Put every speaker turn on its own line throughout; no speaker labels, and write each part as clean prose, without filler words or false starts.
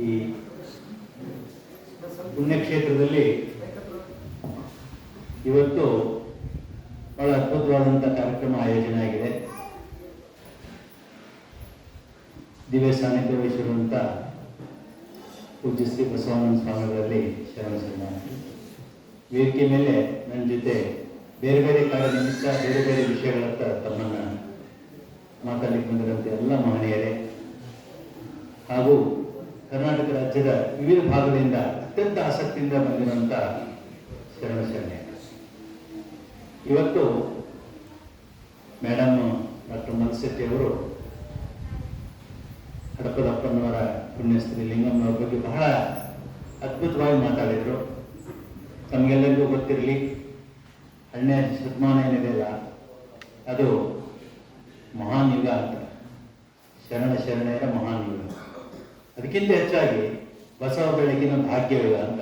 ಈ ಪುಣ್ಯಕ್ಷೇತ್ರದಲ್ಲಿ ಇವತ್ತು ಬಹಳ ಅದ್ಭುತವಾದಂಥ ಕಾರ್ಯಕ್ರಮ ಆಯೋಜನೆ ಆಗಿದೆ. ದಿವ್ಯ ಸಾನ್ನಿಧ್ಯ ವಹಿಸಿರುವಂಥ ಪೂಜ್ಯ ಶ್ರೀ ಬಸವಾನಂದ ಸ್ವಾಮಿಗಳಲ್ಲಿ ಶರಣ ವೇದಿಕೆ ಮೇಲೆ ನನ್ನ ಜೊತೆ ಬೇರೆ ಬೇರೆ ಕಾರ್ಯ ನಿಮಿತ್ತ ಬೇರೆ ಬೇರೆ ವಿಷಯಗಳತ್ತ ತಮ್ಮನ್ನು ಮಾತಾಡಲಿಕ್ಕೆ ಬಂದಿರುವಂಥ ಎಲ್ಲ ಮಹನೀಯರೇ ಹಾಗೂ ಕರ್ನಾಟಕ ರಾಜ್ಯದ ವಿವಿಧ ಭಾಗಗಳಿಂದ ಅತ್ಯಂತ ಆಸಕ್ತಿಯಿಂದ ಬಂದಿರುವಂಥ ಶರಣೆ ಇವತ್ತು ಮೇಡಮ್ ಡಾಕ್ಟರ್ ಮಲ್ಸೆಟ್ಟಿ ಅವರು ಹಡಪದಪ್ಪನವರ ಪುಣ್ಯಸ್ತ್ರೀ ಲಿಂಗಮ್ಮನವ್ರ ಬಗ್ಗೆ ಬಹಳ ಅದ್ಭುತವಾಗಿ ಮಾತಾಡಿದರು. ತಮಗೆಲ್ಲರಿಗೂ ಗೊತ್ತಿರಲಿ, 12ನೇ ಶತಮಾನ ಏನಿದೆಯಲ್ಲ ಅದು ಮಹಾನ್ ಯುಗ ಅಂತ, ಶರಣೆಯರ ಮಹಾನ್ ಯುಗ. ಅದಕ್ಕಿಂತ ಹೆಚ್ಚಾಗಿ ಬಸವ ಬೆಳಕಿನ ಭಾಗ್ಯಯುಗ ಅಂತ.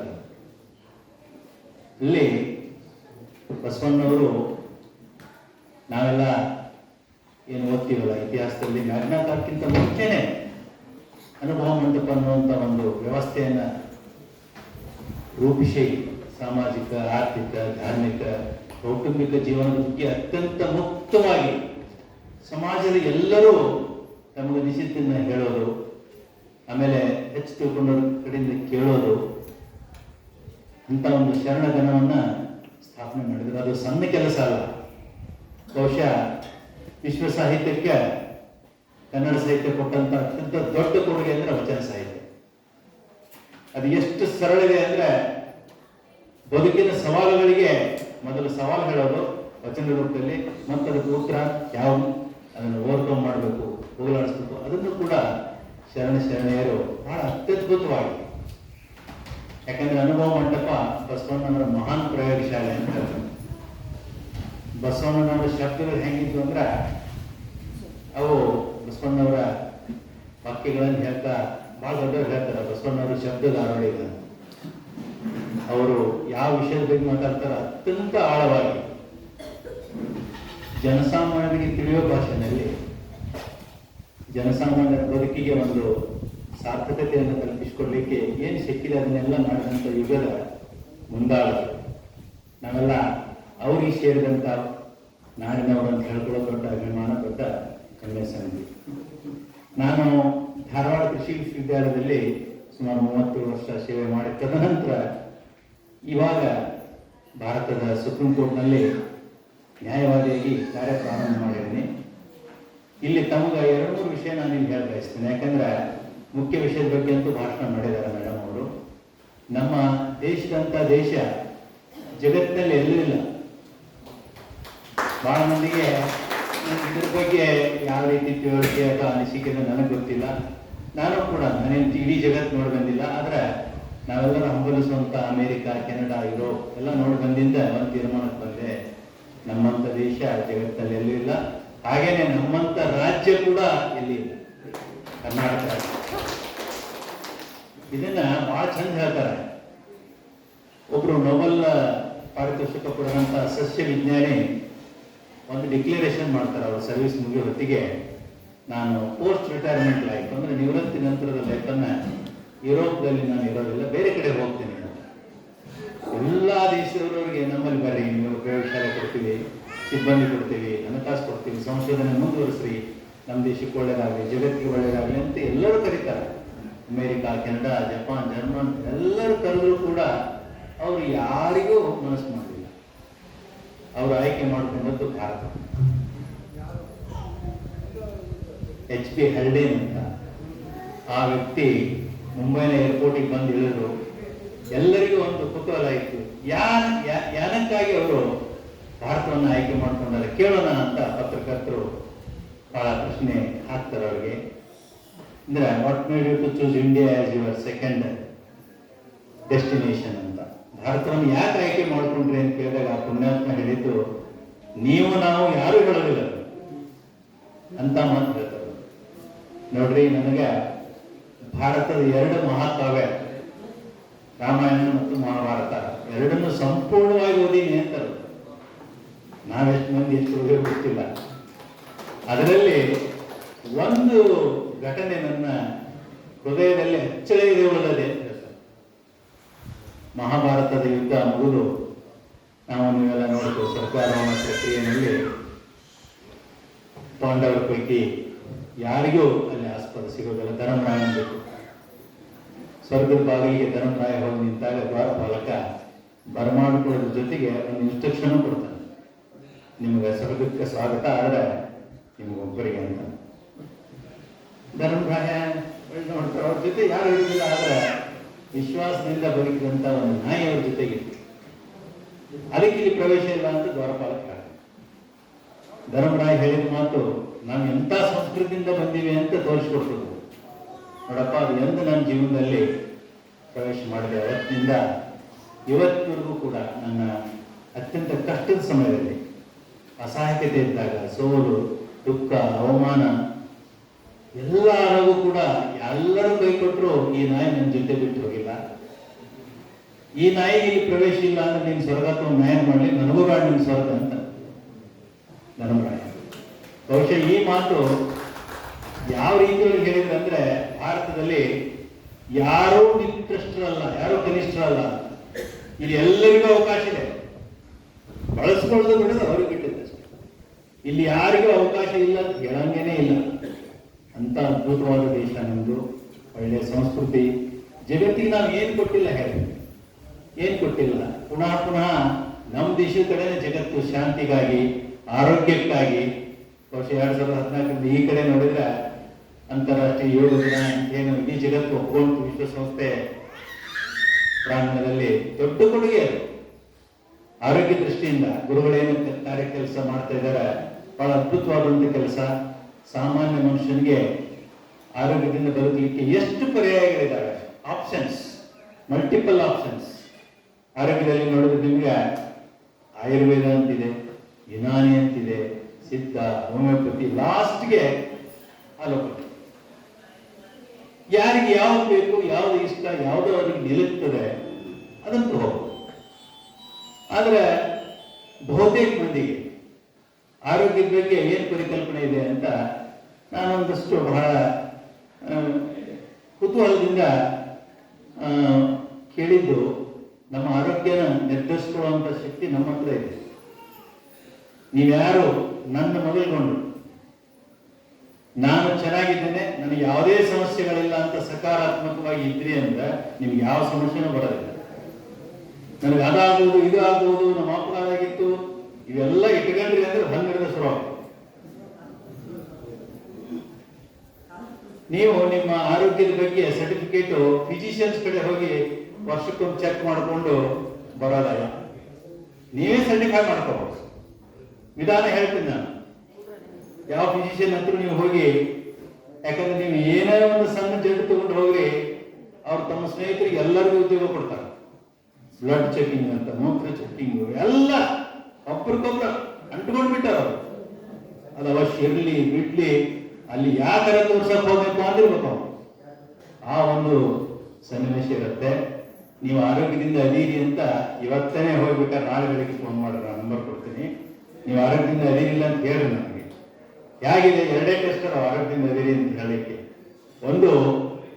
ಇಲ್ಲಿ ಬಸವಣ್ಣವರು ನಾವೆಲ್ಲ ಏನು ಓದ್ತೀವಲ್ಲ ಇತಿಹಾಸದಲ್ಲಿ ಮ್ಯಾಗ್ನಾ ಕಾರ್ಟ್ಗಿಂತ ಮುಂಚೆನೆ ಅನುಭವ ಮಂಟಪ ಅನ್ನುವಂಥ ಒಂದು ವ್ಯವಸ್ಥೆಯನ್ನು ರೂಪಿಸಿ ಸಾಮಾಜಿಕ, ಆರ್ಥಿಕ, ಧಾರ್ಮಿಕ, ಕೌಟುಂಬಿಕ ಜೀವನದ ಬಗ್ಗೆ ಅತ್ಯಂತ ಮುಕ್ತವಾಗಿ ಸಮಾಜದ ಎಲ್ಲರೂ ತಮಗೆ ನಿಶ್ಚಿತನ್ನ ಹೇಳೋದು, ಆಮೇಲೆ ಹೆಚ್ಚು ತಿಳ್ಕೊಂಡವ್ರ ಕಡೆಯಿಂದ ಕೇಳೋದು, ಅಂತ ಒಂದು ಶರಣಗಣವನ್ನು ಸ್ಥಾಪನೆ ಮಾಡಿದ್ರು. ಅದು ಸಣ್ಣ ಕೆಲಸ ಅಲ್ಲ. ಬಹುಶಃ ವಿಶ್ವ ಸಾಹಿತ್ಯಕ್ಕೆ ಕನ್ನಡ ಸಾಹಿತ್ಯ ಕೊಟ್ಟಂತ ಅತ್ಯಂತ ದೊಡ್ಡ ಕೊಡುಗೆ ಅಂದ್ರೆ ವಚನ ಸಾಹಿತ್ಯ. ಅದು ಎಷ್ಟು ಸರಳಿದೆ ಅಂದ್ರೆ ಬದುಕಿನ ಸವಾಲುಗಳಿಗೆ ಮೊದಲು ಸವಾಲು ಹೇಳೋದು ವಚನ ರೂಪದಲ್ಲಿ, ಮತ್ತು ಅದಕ್ಕೆ ಉತ್ತರ ಯಾವುದು, ಅದನ್ನು ಓವರ್ಕಮ್ ಮಾಡಬೇಕು, ಹೋಗಲಾಡಿಸ್ಬೇಕು, ಅದನ್ನು ಕೂಡ ಶರಣೆಯರು ಬಹಳ ಅತ್ಯದ್ಭುತವಾಗಿ. ಯಾಕಂದ್ರೆ ಅನುಭವ ಮಂಟಪ ಬಸವಣ್ಣನವರ ಮಹಾನ್ ಪ್ರಯೋಗಶಾಲೆ ಅಂತ. ಬಸವಣ್ಣನವರ ಶಬ್ದಗಳು ಹೆಂಗಿದ್ವು ಅಂದ್ರೆ ಅವು ಬಸವಣ್ಣವರ ವಾಕ್ಯಗಳನ್ನು ಹೇಳ್ತಾ ಬಹಳ ದೊಡ್ಡವ್ರು ಹೇಳ್ತಾರೆ. ಬಸವಣ್ಣವರು ಶಬ್ದಗಾರೊಳಿಗ ಅವರು ಯಾವ ವಿಷಯದ ಬಗ್ಗೆ ಮಾತಾಡ್ತಾರೋ ಅತ್ಯಂತ ಆಳವಾಗಿ ಜನಸಾಮಾನ್ಯರಿಗೆ ತಿಳಿಯೋ ಭಾಷೆಯಲ್ಲಿ ಜನಸಾಮಾನ್ಯರ ಬದುಕಿಗೆ ಒಂದು ಸಾರ್ಥಕತೆಯನ್ನು ಕಲ್ಪಿಸಿಕೊಡ್ಲಿಕ್ಕೆ ಏನು ಸಿಕ್ಕಿದೆ ಅದನ್ನೆಲ್ಲ ಮಾಡಿದಂಥ ಯುಗದ ಮುಂದಾಳರು ನಾವೆಲ್ಲ ಅವ್ರಿಗೆ ಸೇರಿದಂಥ ನಾಡಿನವರು ಅಂತ ಹೇಳ್ಕೊಳ್ಳೋ ದೊಡ್ಡ ಅಭಿಮಾನ, ದೊಡ್ಡ ಹೆಮ್ಮೆ ಸಂಗತಿ. ನಾನು ಧಾರವಾಡ ಕೃಷಿ ವಿಶ್ವವಿದ್ಯಾಲಯದಲ್ಲಿ ಸುಮಾರು 30 ವರ್ಷ ಸೇವೆ ಮಾಡಿ ತದನಂತರ ಇವಾಗ ಭಾರತದ ಸುಪ್ರೀಂ ಕೋರ್ಟ್ನಲ್ಲಿ ನ್ಯಾಯವಾದಿಯಾಗಿ ಕಾರ್ಯ ಪ್ರಾರಂಭ ಮಾಡಿದ್ದೀನಿ. ಇಲ್ಲಿ ತಮಗೆ 2-3 ವಿಷಯ ನಾನು ಇಲ್ಲಿ ಹೇಳ ಬಯಸ್ತೇನೆ. ಯಾಕಂದ್ರೆ ಮುಖ್ಯ ವಿಷಯದ ಬಗ್ಗೆ ಅಂತೂ ಭಾಷಣ ಮಾಡಿದ್ದಾರೆ ಮೇಡಮ್ ಅವರು. ನಮ್ಮ ದೇಶದಂಥ ದೇಶ ಜಗತ್ತಿನಲ್ಲಿ ಎಲ್ಲೂ ಇಲ್ಲ. ಬಹಳ ಮಂದಿಗೆ ಇದ್ರ ಬಗ್ಗೆ ಯಾವ ರೀತಿ ತಿಳುವಳಿಕೆ ಅಥವಾ ಅನಿಸಿಕೆ ನನಗೆ ಗೊತ್ತಿಲ್ಲ. ನಾನು ಕೂಡ ನಾನೇನು ಇಡೀ ಜಗತ್ತು ನೋಡಿ ಬಂದಿಲ್ಲ. ಆದರೆ ನಾವೆಲ್ಲರೂ ಹಂಬಲಿಸುವಂಥ ಅಮೇರಿಕಾ, ಕೆನಡಾ, ಯುರೋಪ್ ಎಲ್ಲ ನೋಡಿ ಬಂದಿಂದ ಒಂದು ತೀರ್ಮಾನಕ್ಕೆ ಬಂದೆ, ನಮ್ಮಂಥ ದೇಶ ಜಗತ್ತಲ್ಲಿ ಎಲ್ಲೂ ಇಲ್ಲ. ಹಾಗೇನೆ ನಮ್ಮಂಥ ರಾಜ್ಯ ಕೂಡ ಎಲ್ಲಿ ಇಲ್ಲ, ಕರ್ನಾಟಕ ರಾಜ್ಯ. ಇದನ್ನ ಬಹಳ ಚಂದ ಹೇಳ್ತಾರೆ. ಒಬ್ರು ನೊಬೆಲ್ ಪಾರಿತೋಷಿಕ ಪಡೆದಂಥ ಸಸ್ಯ ವಿಜ್ಞಾನಿ ಒಂದು ಡಿಕ್ಲರೇಷನ್ ಮಾಡ್ತಾರೆ. ಅವ್ರ ಸರ್ವಿಸ್ ಮುಗಿಯೋ ಹೊತ್ತಿಗೆ, ನಾನು ಪೋಸ್ಟ್ ರಿಟೈರ್ಮೆಂಟ್ ಲೈಫ್ ಅಂದರೆ ನಿವೃತ್ತಿ ನಂತರದ ಲೈಫನ್ನು ಯುರೋಪ್ದಲ್ಲಿ ನಾನು ಇರೋದಿಲ್ಲ, ಬೇರೆ ಕಡೆ ಹೋಗ್ತೀನಿ. ಎಲ್ಲ ದೇಶದವರವರಿಗೆ ನಮ್ಮಲ್ಲಿ ಬರ್ರಿ, ನೀವು ಪ್ರಯೋಗಶಾಲೆ ಕೊಡ್ತೀವಿ, ಸಿಬ್ಬಂದಿ ಕೊಡ್ತೀವಿ, ಹಣಕಾಸು ಕೊಡ್ತೀವಿ, ಸಂಶೋಧನೆ ಮುಂದುವರಿಸ್ರಿ, ನಮ್ಮ ದೇಶಕ್ಕೆ ಒಳ್ಳೇದಾಗಲಿ, ಜಗತ್ತಿಗೆ ಒಳ್ಳೇದಾಗಲಿ ಅಂತ ಎಲ್ಲರೂ ಕರೀತಾರೆ. ಅಮೇರಿಕಾ, ಕೆನಡಾ, ಜಪಾನ್, ಜರ್ಮನ್ ಎಲ್ಲರೂ ಕರೆದರೂ ಕೂಡ ಅವರು ಯಾರಿಗೂ ಮನಸ್ಸು ಮಾಡಲಿಲ್ಲ. ಅವರು ಆಯ್ಕೆ ಮಾಡಿಕೊಂಡದ್ದು ಭಾರತ. HP ಹಲ್ಡೇನ್ ಅಂತ ಆ ವ್ಯಕ್ತಿ ಮುಂಬೈನ ಏರ್ಪೋರ್ಟಿಗೆ ಬಂದು ಇಳಿದ್ರು. ಎಲ್ಲರಿಗೂ ಒಂದು ಕುತೂಹಲ ಇತ್ತು, ಯಾನಕ್ಕಾಗಿ ಅವರು ಭಾರತವನ್ನು ಆಯ್ಕೆ ಮಾಡ್ಕೊಂಡಾರೆ ಕೇಳೋಣ ಅಂತ ಪತ್ರಕರ್ತರು ಬಹಳ ಪ್ರಶ್ನೆ ಹಾಕ್ತಾರೆ ಅವ್ರಿಗೆ. ಅಂದ್ರೆ what made you to choose India as your second destination ಅಂತ. ಭಾರತವನ್ನು ಯಾಕೆ ಆಯ್ಕೆ ಮಾಡ್ಕೊಂಡ್ರಿ ಅಂತ ಕೇಳಿದಾಗ ಆ ಪುಣ್ಯಾತ್ಮ ಹೇಳಿದ್ದು, ನೀವು ನಾವು ಯಾರು ಹೇಳೋದಿಲ್ಲ ಅಂತ ಮಾತು ಹೇಳ್ತಾರೆ. ನೋಡ್ರಿ, ನನಗೆ ಭಾರತದ 2 ಮಹಾಕಾವ್ಯ ರಾಮಾಯಣ ಮತ್ತು ಮಹಾಭಾರತ ಎರಡನ್ನು ಸಂಪೂರ್ಣವಾಗಿ ಓದಿನಿ ಅಂತಾರೆ. ನಾವೆಷ್ಟು ಮಂದಿ ಎಷ್ಟು ಓದಿ ಗೊತ್ತಿಲ್ಲ. ಅದರಲ್ಲಿ ಒಂದು ಘಟನೆ ನನ್ನ ಹೃದಯದಲ್ಲಿ ಹೆಚ್ಚಳ ಇದೆ ಉಳ್ಳದೆ. ಮಹಾಭಾರತದ ಯುದ್ಧ ಮುಗಿದು ನಾವು ನೀವೆಲ್ಲ ನೋಡ್ತೀವಿ, ಸರ್ಕಾರವನ್ನ ಪ್ರಕ್ರಿಯೆಯಲ್ಲಿ ಪಾಂಡವರ ಪೈಕಿ ಯಾರಿಗೂ ಅಲ್ಲಿ ಆಸ್ಪದ ಸಿಗೋದಿಲ್ಲ. ಧರ್ಮರಾಯನ ಬೇಕು. ಸ್ವರ್ಗದ ಬಾಗಿಲಿಗೆ ಧರ್ಮರಾಯ ಹೋಗಿ ನಿಂತಾಗ ದ್ವಾರಪಾಲಕ ಬರಮಾಡಿಕೊಳ್ಳೋದ್ರ ಜೊತೆಗೆ ಒಂದು ಇನ್ಸ್ಟ್ರಕ್ಷನ್ ಕೊಡ್ತಾನೆ, ನಿಮಗೆ ಸ್ವರ್ಗಕ್ಕೆ ಸ್ವಾಗತ, ಆದರೆ ನಿಮಗೊಬ್ಬರಿಗೆ ಅಂತ. ಧರ್ಮರಾಯ ನೋಡ್ತಾರೆ, ಅವ್ರ ಜೊತೆ ಯಾರು ಇರುವುದಿಲ್ಲ, ಆದರೆ ವಿಶ್ವಾಸದಿಂದ ಬದುಕಿದಂತ ಒಂದು ನಾಯಿ ಅವ್ರ ಜೊತೆಗಿತ್ತು. ಅದಕ್ಕೆ ಇಲ್ಲಿ ಪ್ರವೇಶ ಇಲ್ಲ ಅಂತ ದ್ವಾರಪಾಲಕ. ಧರ್ಮರಾಯ ಹೇಳಿದ ಮಾತು ನಾವು ಎಂಥ ಸಂಸ್ಕೃತಿಯಿಂದ ಬಂದೀವಿ ಅಂತ ತೋರಿಸ್ಕೊಡ್ತದೆ. ನೋಡಪ್ಪ, ಅದು ಎಂದು ನನ್ನ ಜೀವನದಲ್ಲಿ ಪ್ರವೇಶ ಮಾಡಿದೆ ಅವತ್ತಿನಿಂದ ಇವತ್ತಿನವರೆಗೂ ಕೂಡ ನನ್ನ ಅತ್ಯಂತ ಕಷ್ಟದ ಸಮಯದಲ್ಲಿ, ಅಸಹಾಯಕತೆ ಇದ್ದಾಗ, ಸೋಲು, ದುಃಖ, ಅವಮಾನ ಎಲ್ಲರಿಗೂ ಕೂಡ ಎಲ್ಲರೂ ಕೈ ಕೊಟ್ಟರು ಈ ನಾಯಿ ನನ್ನ ಜೊತೆ ಬಿಟ್ಟು ಹೋಗಿಲ್ಲ. ಈ ನಾಯಿಗೆ ಇಲ್ಲಿ ಪ್ರವೇಶ ಇಲ್ಲ ಅಂದ್ರೆ ನೀನು ಸ್ವರ್ಗ ನ್ಯಾಯ ಮಾಡಲಿ, ನನಗೂ ಬೇಡ ನಿನ್ನ ಸ್ವರ್ಗ ಅಂತ ಧರ್ಮರಾಯ. ಬಹುಶಃ ಈ ಮಾತು ಯಾವ ರೀತಿಯಲ್ಲಿ ಹೇಳಿದ್ರೆ ಅಂದ್ರೆ, ಭಾರತದಲ್ಲಿ ಯಾರೂ ನಿಕೃಷ್ಟರಲ್ಲ, ಯಾರೂ ಕನಿಷ್ಠರಲ್ಲ, ಇಲ್ಲಿ ಎಲ್ಲರಿಗೂ ಅವಕಾಶ ಇದೆ. ಬಳಸ್ಕೊಳ್ಳೋದು ಬಿಡೋದು ಅವ್ರಿಗೆ ಬಿಟ್ಟಿದ್ದಷ್ಟೇ. ಇಲ್ಲಿ ಯಾರಿಗೂ ಅವಕಾಶ ಇಲ್ಲ ಅಂತ ಹೇಳಂಗೇನೆ ಇಲ್ಲ. ಅಂತ ಅದ್ಭುತವಾದ ದೇಶ ನಮ್ದು, ಒಳ್ಳೆಯ ಸಂಸ್ಕೃತಿ. ಜಗತ್ತಿಗೆ ನಾವು ಏನು ಕೊಟ್ಟಿಲ್ಲ ಹೇಳಿ, ಏನು ಕೊಟ್ಟಿಲ್ಲ. ಪುನಃ ಪುನಃ ನಮ್ಮ ದೇಶದ ಕಡೆನೇ ಜಗತ್ತು ಶಾಂತಿಗಾಗಿ, ಆರೋಗ್ಯಕ್ಕಾಗಿ. ಬಹುಶಃ 2014 ಈ ಕಡೆ ನೋಡಿದ್ರೆ ಅಂತಾರಾಷ್ಟ್ರೀಯ ಯೋಗ ದಿನ ಏನು ಇಡೀ ಜಗತ್ತು ಒಪ್ಪಿಕೊಂಡು ವಿಶ್ವಸಂಸ್ಥೆ ಪ್ರಾಂಗಣದಲ್ಲಿ ದೊಡ್ಡ ಕೊಡುಗೆ ಅದು. ಆರೋಗ್ಯ ದೃಷ್ಟಿಯಿಂದ ಗುರುಗಳೇನು ಕಾರ್ಯ ಕೆಲಸ ಮಾಡ್ತಾ ಇದ್ದಾರೆ, ಬಹಳ ಅದ್ಭುತವಾದಂಥ ಕೆಲಸ. ಸಾಮಾನ್ಯ ಮನುಷ್ಯನಿಗೆ ಆರೋಗ್ಯದಿಂದ ಬದುಕಲಿಕ್ಕೆ ಎಷ್ಟು ಪರ್ಯಾಯಗಳಿದ್ದಾವೆ, ಆಪ್ಷನ್ಸ್, ಮಲ್ಟಿಪಲ್ ಆಪ್ಷನ್ಸ್. ಆರೋಗ್ಯದಲ್ಲಿ ನೋಡಿದ್ರೆ ನಿಮಗೆ ಆಯುರ್ವೇದ ಅಂತಿದೆ, ಯುನಾನಿ ಅಂತಿದೆ, ಸಿದ್ಧ, ಹೋಮಿಯೋಪತಿ, ಲಾಸ್ಟ್ಗೆ ಅಲೋಪತಿ. ಯಾರಿಗೆ ಯಾವ್ದು ಬೇಕು, ಯಾವ್ದು ಇಷ್ಟ, ಯಾವ್ದು ಅವ್ರಿಗೆ ನಿಲ್ಲುತ್ತದೆ ಅದಂತೂ ಹೋಗ್ಬೋದು. ಆದ್ರೆ ಬಹುತೇಕ ಮಂದಿಗೆ ಆರೋಗ್ಯದ ಬಗ್ಗೆ ಏನು ಪರಿಕಲ್ಪನೆ ಇದೆ ಅಂತ ನಾನೊಂದಷ್ಟು ಬಹಳ ಕುತೂಹಲದಿಂದ ಕೇಳಿದ್ದು, ನಮ್ಮ ಆರೋಗ್ಯನ ನಿರ್ಧರಿಸಿಕೊಳ್ಳುವಂಥ ಶಕ್ತಿ ನಮ್ಮ ಹತ್ರ ಇದೆ. ನೀವ್ಯಾರು ನನ್ನ ಮೊದಲುಗೊಂಡು ನಾನು ಚೆನ್ನಾಗಿದ್ದೇನೆ, ನನಗೆ ಯಾವುದೇ ಸಮಸ್ಯೆಗಳಿಲ್ಲ ಅಂತ ಸಕಾರಾತ್ಮಕವಾಗಿ ಇದ್ರಿ ಅಂದ್ರೆ ನಿಮ್ಗೆ ಯಾವ ಸಮಸ್ಯೆನೂ ಬರೋದಿಲ್ಲ. ನನಗೆ ಅದಾಗುವುದು, ಇದು ಆಗುವುದು, ನಮ್ಮ ಅಪರಾಧಾಗಿತ್ತು, ಇವೆಲ್ಲ ಇಟ್ಕೊಂಡ್ರಿ ಅಂದ್ರೆ ಹನ್ನೆರಡು ಶುರು ಆಗುತ್ತೆ. ನೀವು ನಿಮ್ಮ ಆರೋಗ್ಯದ ಬಗ್ಗೆ ಸರ್ಟಿಫಿಕೇಟು ಫಿಸಿಷಿಯನ್ಸ್ ಕಡೆ ಹೋಗಿ ವರ್ಷಕ್ಕೊಂದು ಚೆಕ್ ಮಾಡಿಕೊಂಡು ಬರೋದಲ್ಲ, ನೀವೇ ಸರ್ಟಿಫೈ ಮಾಡ್ಕೋಬಹುದು. ವಿಧಾನ ಹೇಳ್ತೀನಿ ನಾನು. ಯಾವ ಫಿಸಿಷಿಯನ್ ಹತ್ರ ನೀವು ಹೋಗಿ, ಯಾಕಂದ್ರೆ ನೀವು ಏನೇ ಒಂದು ಸಣ್ಣ ಜಡ್ಡು ತಗೊಂಡು ಹೋಗ್ರಿ, ಅವ್ರು ತಮ್ಮ ಸ್ನೇಹಿತರಿಗೆ ಎಲ್ಲರಿಗೂ ಉದ್ಯೋಗ ಕೊಡ್ತಾರೆ. ಬ್ಲಡ್ ಚೆಕಿಂಗ್ ಅಂತ, ಮೂತ್ರ ಚೆಕಿಂಗ್ ಎಲ್ಲ ಒಬ್ರಿಗೊಬ್ರು ಅಂಟ್ಕೊಂಡು ಬಿಟ್ಟಾರ. ಅದು ಅವಶ್ಯ ಇರಲಿ ಬಿಡ್ಲಿ, ಅಲ್ಲಿ ಯಾವ ತರ ತೋರ್ಸಕ್ ಹೋಗ್ಬೇಕು ಅಂದಿರ್ಬೇಕು. ಆ ಒಂದು ಸನ್ನಿವೇಶ ಇರುತ್ತೆ. ನೀವು ಆರೋಗ್ಯದಿಂದ ಅದೀರಿ ಅಂತ ಇವತ್ತೇ ಹೋಗ್ಬೇಕಾದ್ರೆ ನಾಳೆ ಬೆಳಗ್ಗೆ ಫೋನ್ ಮಾಡಿದ್ರೆ ನಾನು ನಂಬರ್ ಕೊಡ್ತೀನಿ. ನೀವು ಆರೋಗ್ಯದಿಂದ ಅದೀರಿಲ್ಲ ಅಂತ ಹೇಳಿ ನನಗೆ. ಹೇಗಿದೆ ಎರಡೇ ಟೆಸ್ಟ್ ಆರೋಗ್ಯದಿಂದ ಅದೀರಿ ಅಂತ ಹೇಳಲಿಕ್ಕೆ. ಒಂದು,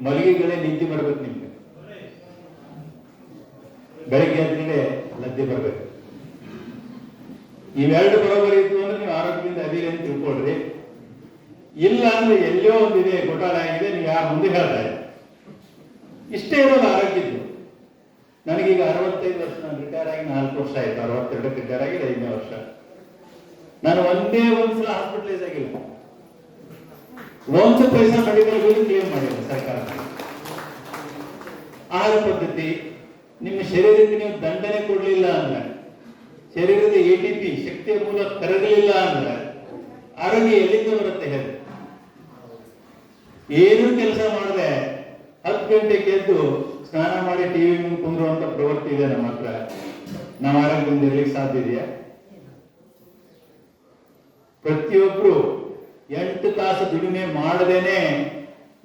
ಮಲಗಿಗಳೇ ನಿದ್ದೆ ಬರ್ಬೇಕು ನಿಮ್ಗೆ, ಬೆಳಗ್ಗೆ ಆದ್ಮೇಲೆ ಲದ್ದೆ ಬರ್ಬೇಕು. ಇವೆರಡು ಬರೋಬರಿ ಇತ್ತು ಅಂದ್ರೆ ನೀವು ಆರೋಗ್ಯದಿಂದ ಅದೀರಿ ಅಂತ ತಿಳ್ಕೊಳ್ರಿ. ಇಲ್ಲ ಅಂದ್ರೆ ಎಲ್ಲೋ ಒಂದಿದೆ, ಘೋಟಾಳ ಆಗಿದೆ, ನೀವು ಯಾರು ಮುಂದೆ ಹೇಳ್ತಾ ಇಲ್ಲ. ಇಷ್ಟೇ ಇರೋದು ಆರೋಗ್ಯದ್ದು. ನನಗೀಗ 65 ವರ್ಷ, ನಾನು ರಿಟೈರ್ ಆಗಿ 4 ವರ್ಷ ಆಯ್ತು. 62ಕ್ಕೆ ರಿಟೈರ್ ಆಗಿ 5ನೇ ವರ್ಷ. ನಾನು ಒಂದೇ ಒಂದ್ಸಲ ಹಾಸ್ಪಿಟಲೈಸ್ ಆಗಿಲ್ಲ, ಒಂದು ಪೈಸಾ ಮೆಡಿಕಲ್ ಬಿಲ್ ಕ್ಲೇಮ್ ಮಾಡಿಲ್ಲ ಸರ್ಕಾರ. ಆಹಾರ ಪದ್ಧತಿ, ನಿಮ್ಮ ಶರೀರಕ್ಕೆ ನೀವು ದಂಡನೆ ಕೊಡ್ಲಿಲ್ಲ ಅಂದ್ರೆ, ಶರೀರದ ATP ಶಕ್ತಿಯ ಮೂಲ ಕರಗಲಿಲ್ಲ ಅಂದ್ರೆ ಆರೋಗ್ಯ ಎಲ್ಲಿಂದ ಬರುತ್ತೆ ಹೇಳಿ? ಏನೂ ಕೆಲಸ ಮಾಡದೆ 10 ಗಂಟೆಗೆ ಎದ್ದು ಸ್ನಾನ ಮಾಡಿ ಟಿವಿ ಮುಂದೆ ಕುಂದ್ರುವಂತ ಪ್ರವೃತ್ತಿ ಇದೆ ನಮ್ಮ ಹತ್ರ. ನಾವು ಆರೋಗ್ಯದಿಂದ ಇರ್ಲಿಕ್ಕೆ ಸಾಧ್ಯ ಇದೆಯಾ? ಪ್ರತಿಯೊಬ್ರು 8 ತಾಸು ದುಡಿಮೆ ಮಾಡದೇನೆ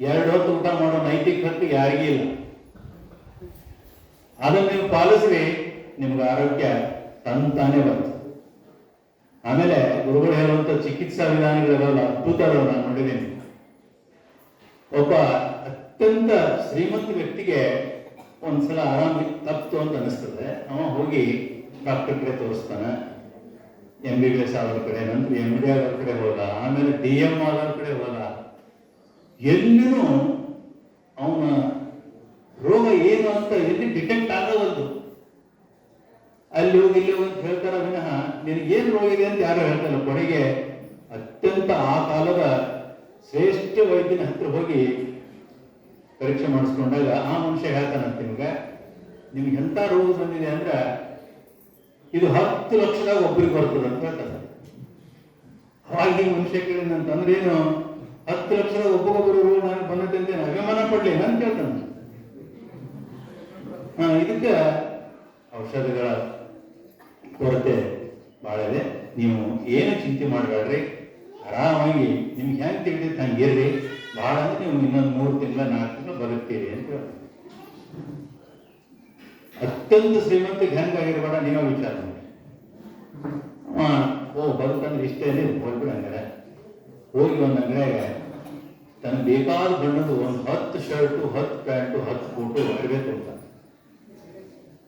2 ಹೊತ್ತು ಊಟ ಮಾಡೋ ನೈತಿಕ ಹಕ್ಕು ಯಾರಿಗೂ ಇಲ್ಲ. ಅದನ್ನು ನೀವು ಪಾಲಿಸ್ರಿ, ನಿಮ್ಗೆ ಆರೋಗ್ಯ ತಂತಾನೆ ಬರ್ತದೆ. ಆಮೇಲೆ ಗುರುಗಳು ಹೇಳುವಂತ ಚಿಕಿತ್ಸಾ ವಿಧಾನಗಳೆಲ್ಲ ಅದ್ಭುತ ನಾನು ನೋಡಿದ್ದೀನಿ. ಒಬ್ಬ ಅತ್ಯಂತ ಶ್ರೀಮಂತ ವ್ಯಕ್ತಿಗೆ ಒಂದ್ಸಲ ಆರಾಮ ತಪ್ತು ಅಂತ ಅನಿಸ್ತದೆ. ಅವ ಹೋಗಿ ಡಾಕ್ಟರ್ ಕಡೆ ತೋರಿಸ್ತಾನೆ, MBBS ಆದ್ರ ಕಡೆ, ನಂತರ MD ಆದ್ರ ಕಡೆ ಹೋದ, ಆಮೇಲೆ DM ಆದ್ರ ಕಡೆ ಹೋದ. ಎಲ್ಲಿನೂ ಅವನ ರೋಗ ಏನು ಅಂತ ಎಲ್ಲಿ ಡಿಟೆಕ್ಟ್ ಆಗೋದು. ಅಲ್ಲಿ ಹೋಗಿ ಇಲ್ಲಿ ಹೋಗಿ ಅಂತ ಹೇಳ್ತಾರ ವಿನಃ ನಿನಗೇನು ರೋಗ ಇದೆ ಅಂತ ಯಾರು ಹೇಳ್ತಾರ. ಕೊನೆಗೆ ಅತ್ಯಂತ ಆ ಕಾಲದ ಶ್ರೇಷ್ಠ ವೈದ್ಯನ ಹತ್ರ ಹೋಗಿ ಪರೀಕ್ಷೆ ಮಾಡಿಸ್ಕೊಂಡಾಗ ಆ ಮನುಷ್ಯ ಹೇಳ್ತಾನಂತ, ನಿಮ್ಗೆ ಎಂಥ ರೋಗ ಬಂದಿದೆ ಅಂದ್ರೆ ಇದು 10 ಲಕ್ಷದಾಗ ಒಬ್ಬರಿಗೆ ಬರ್ತದೆ ಅಂತ ಹೇಳ್ತಾನೆ. ಅವಾಗ ಈ ಮನುಷ್ಯ ಕೇಳಿದಂತಂದ್ರೆ ಏನು, 10 ಲಕ್ಷದಾಗ ಒಬ್ಬೊಬ್ಬರು ರೋಗ ನನಗೆ ಬಂದದಂತೆ ಅಭಿಮಾನ ಪಡ್ಲಿ ಅಂತ ಕೇಳ್ತಾನೆ. ಇದಕ್ಕೆ ಔಷಧಿಗಳ ಕೊರತೆ ಭಾಳ ಇದೆ. ನೀವು ಏನು ಚಿಂತೆ ಮಾಡಬೇಡ್ರಿ, ಆರಾಮಾಗಿ ನಿಮ್ಗೆ ಹೆಂಗೆ ತಿಳಿದೈತೆ ಹಂಗಿರ್ರಿ. ಭಾಳ ಅಂದ್ರೆ ನೀವು ಇನ್ನೊಂದು 3 ತಿಂಗಳ 4 ತಿಂಗಳು ಬದುಕ್ತೀರಿ ಅಂತ ಹೇಳ್ತಾರೆ. ಅತ್ಯಂತ ಶ್ರೀಮಂತಿಗೆ ಹೆಂಗಾಗಿರ್ಬೇಡ, ನೀವೇ ವಿಚಾರ ಮಾಡಿ. ಬದುಕಂದ್ರೆ ಇಷ್ಟೇ ಹೋಗ್ಬಿಡ ಹಂಗಾರೆ. ಹೋಗಿ ಒಂದು ಅಂಗಡಿಯಾಗ ತನಗೆ ಬೇಕಾದ ಬಣ್ಣದ್ದು ಒಂದು 10 ಶರ್ಟು, 10 ಪ್ಯಾಂಟು, 10 ಕೋಟು ಇರಬೇಕು ಅಂತ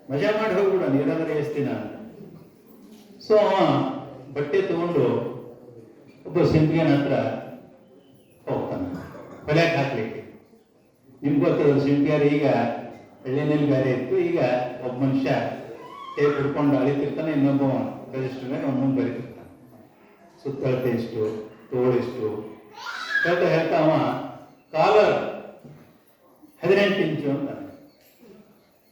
ಮಜಾ ಮಾಡಿ ಹೋಗ್ಬಿಡ, ನೀರಾದ್ರೆ ಎಸ್ತಿನ. ಸೊ ಅವ ಬಟ್ಟೆ ತಗೊಂಡು ಒಬ್ಬ ಸಿಂಪಿಯನ್ ಹತ್ರ ಹೋಗ್ತಾನೆ ಹೊಲೆಗೆ ಹಾಕ್ಲಿಕ್ಕೆ. ನಿಮ್ಗೆ ಗೊತ್ತದ ಸಿಂಪಿಯರ್ ಈಗ ಎಳ್ಳಿನಲ್ಲಿ ಬೇರೆ ಇತ್ತು. ಈಗ ಒಬ್ಬ ಮನುಷ್ಯ ಟೇಪ್ ಹಿಡ್ಕೊಂಡು ಅಳಿತಿರ್ತಾನೆ, ಇನ್ನೊಬ್ಬ ರಿಜಿಸ್ಟರ್ ಮೇಲೆ ಮುಂದೆ ಬರೀತಿರ್ತಾನೆ. ಸುತ್ತಳತೆ ಇಷ್ಟು, ತೋಳಿಷ್ಟು ಹೇಳ್ತಾ ಅವ ಕಾಲರ್ 18 ಇಂಚು ಅಂತ.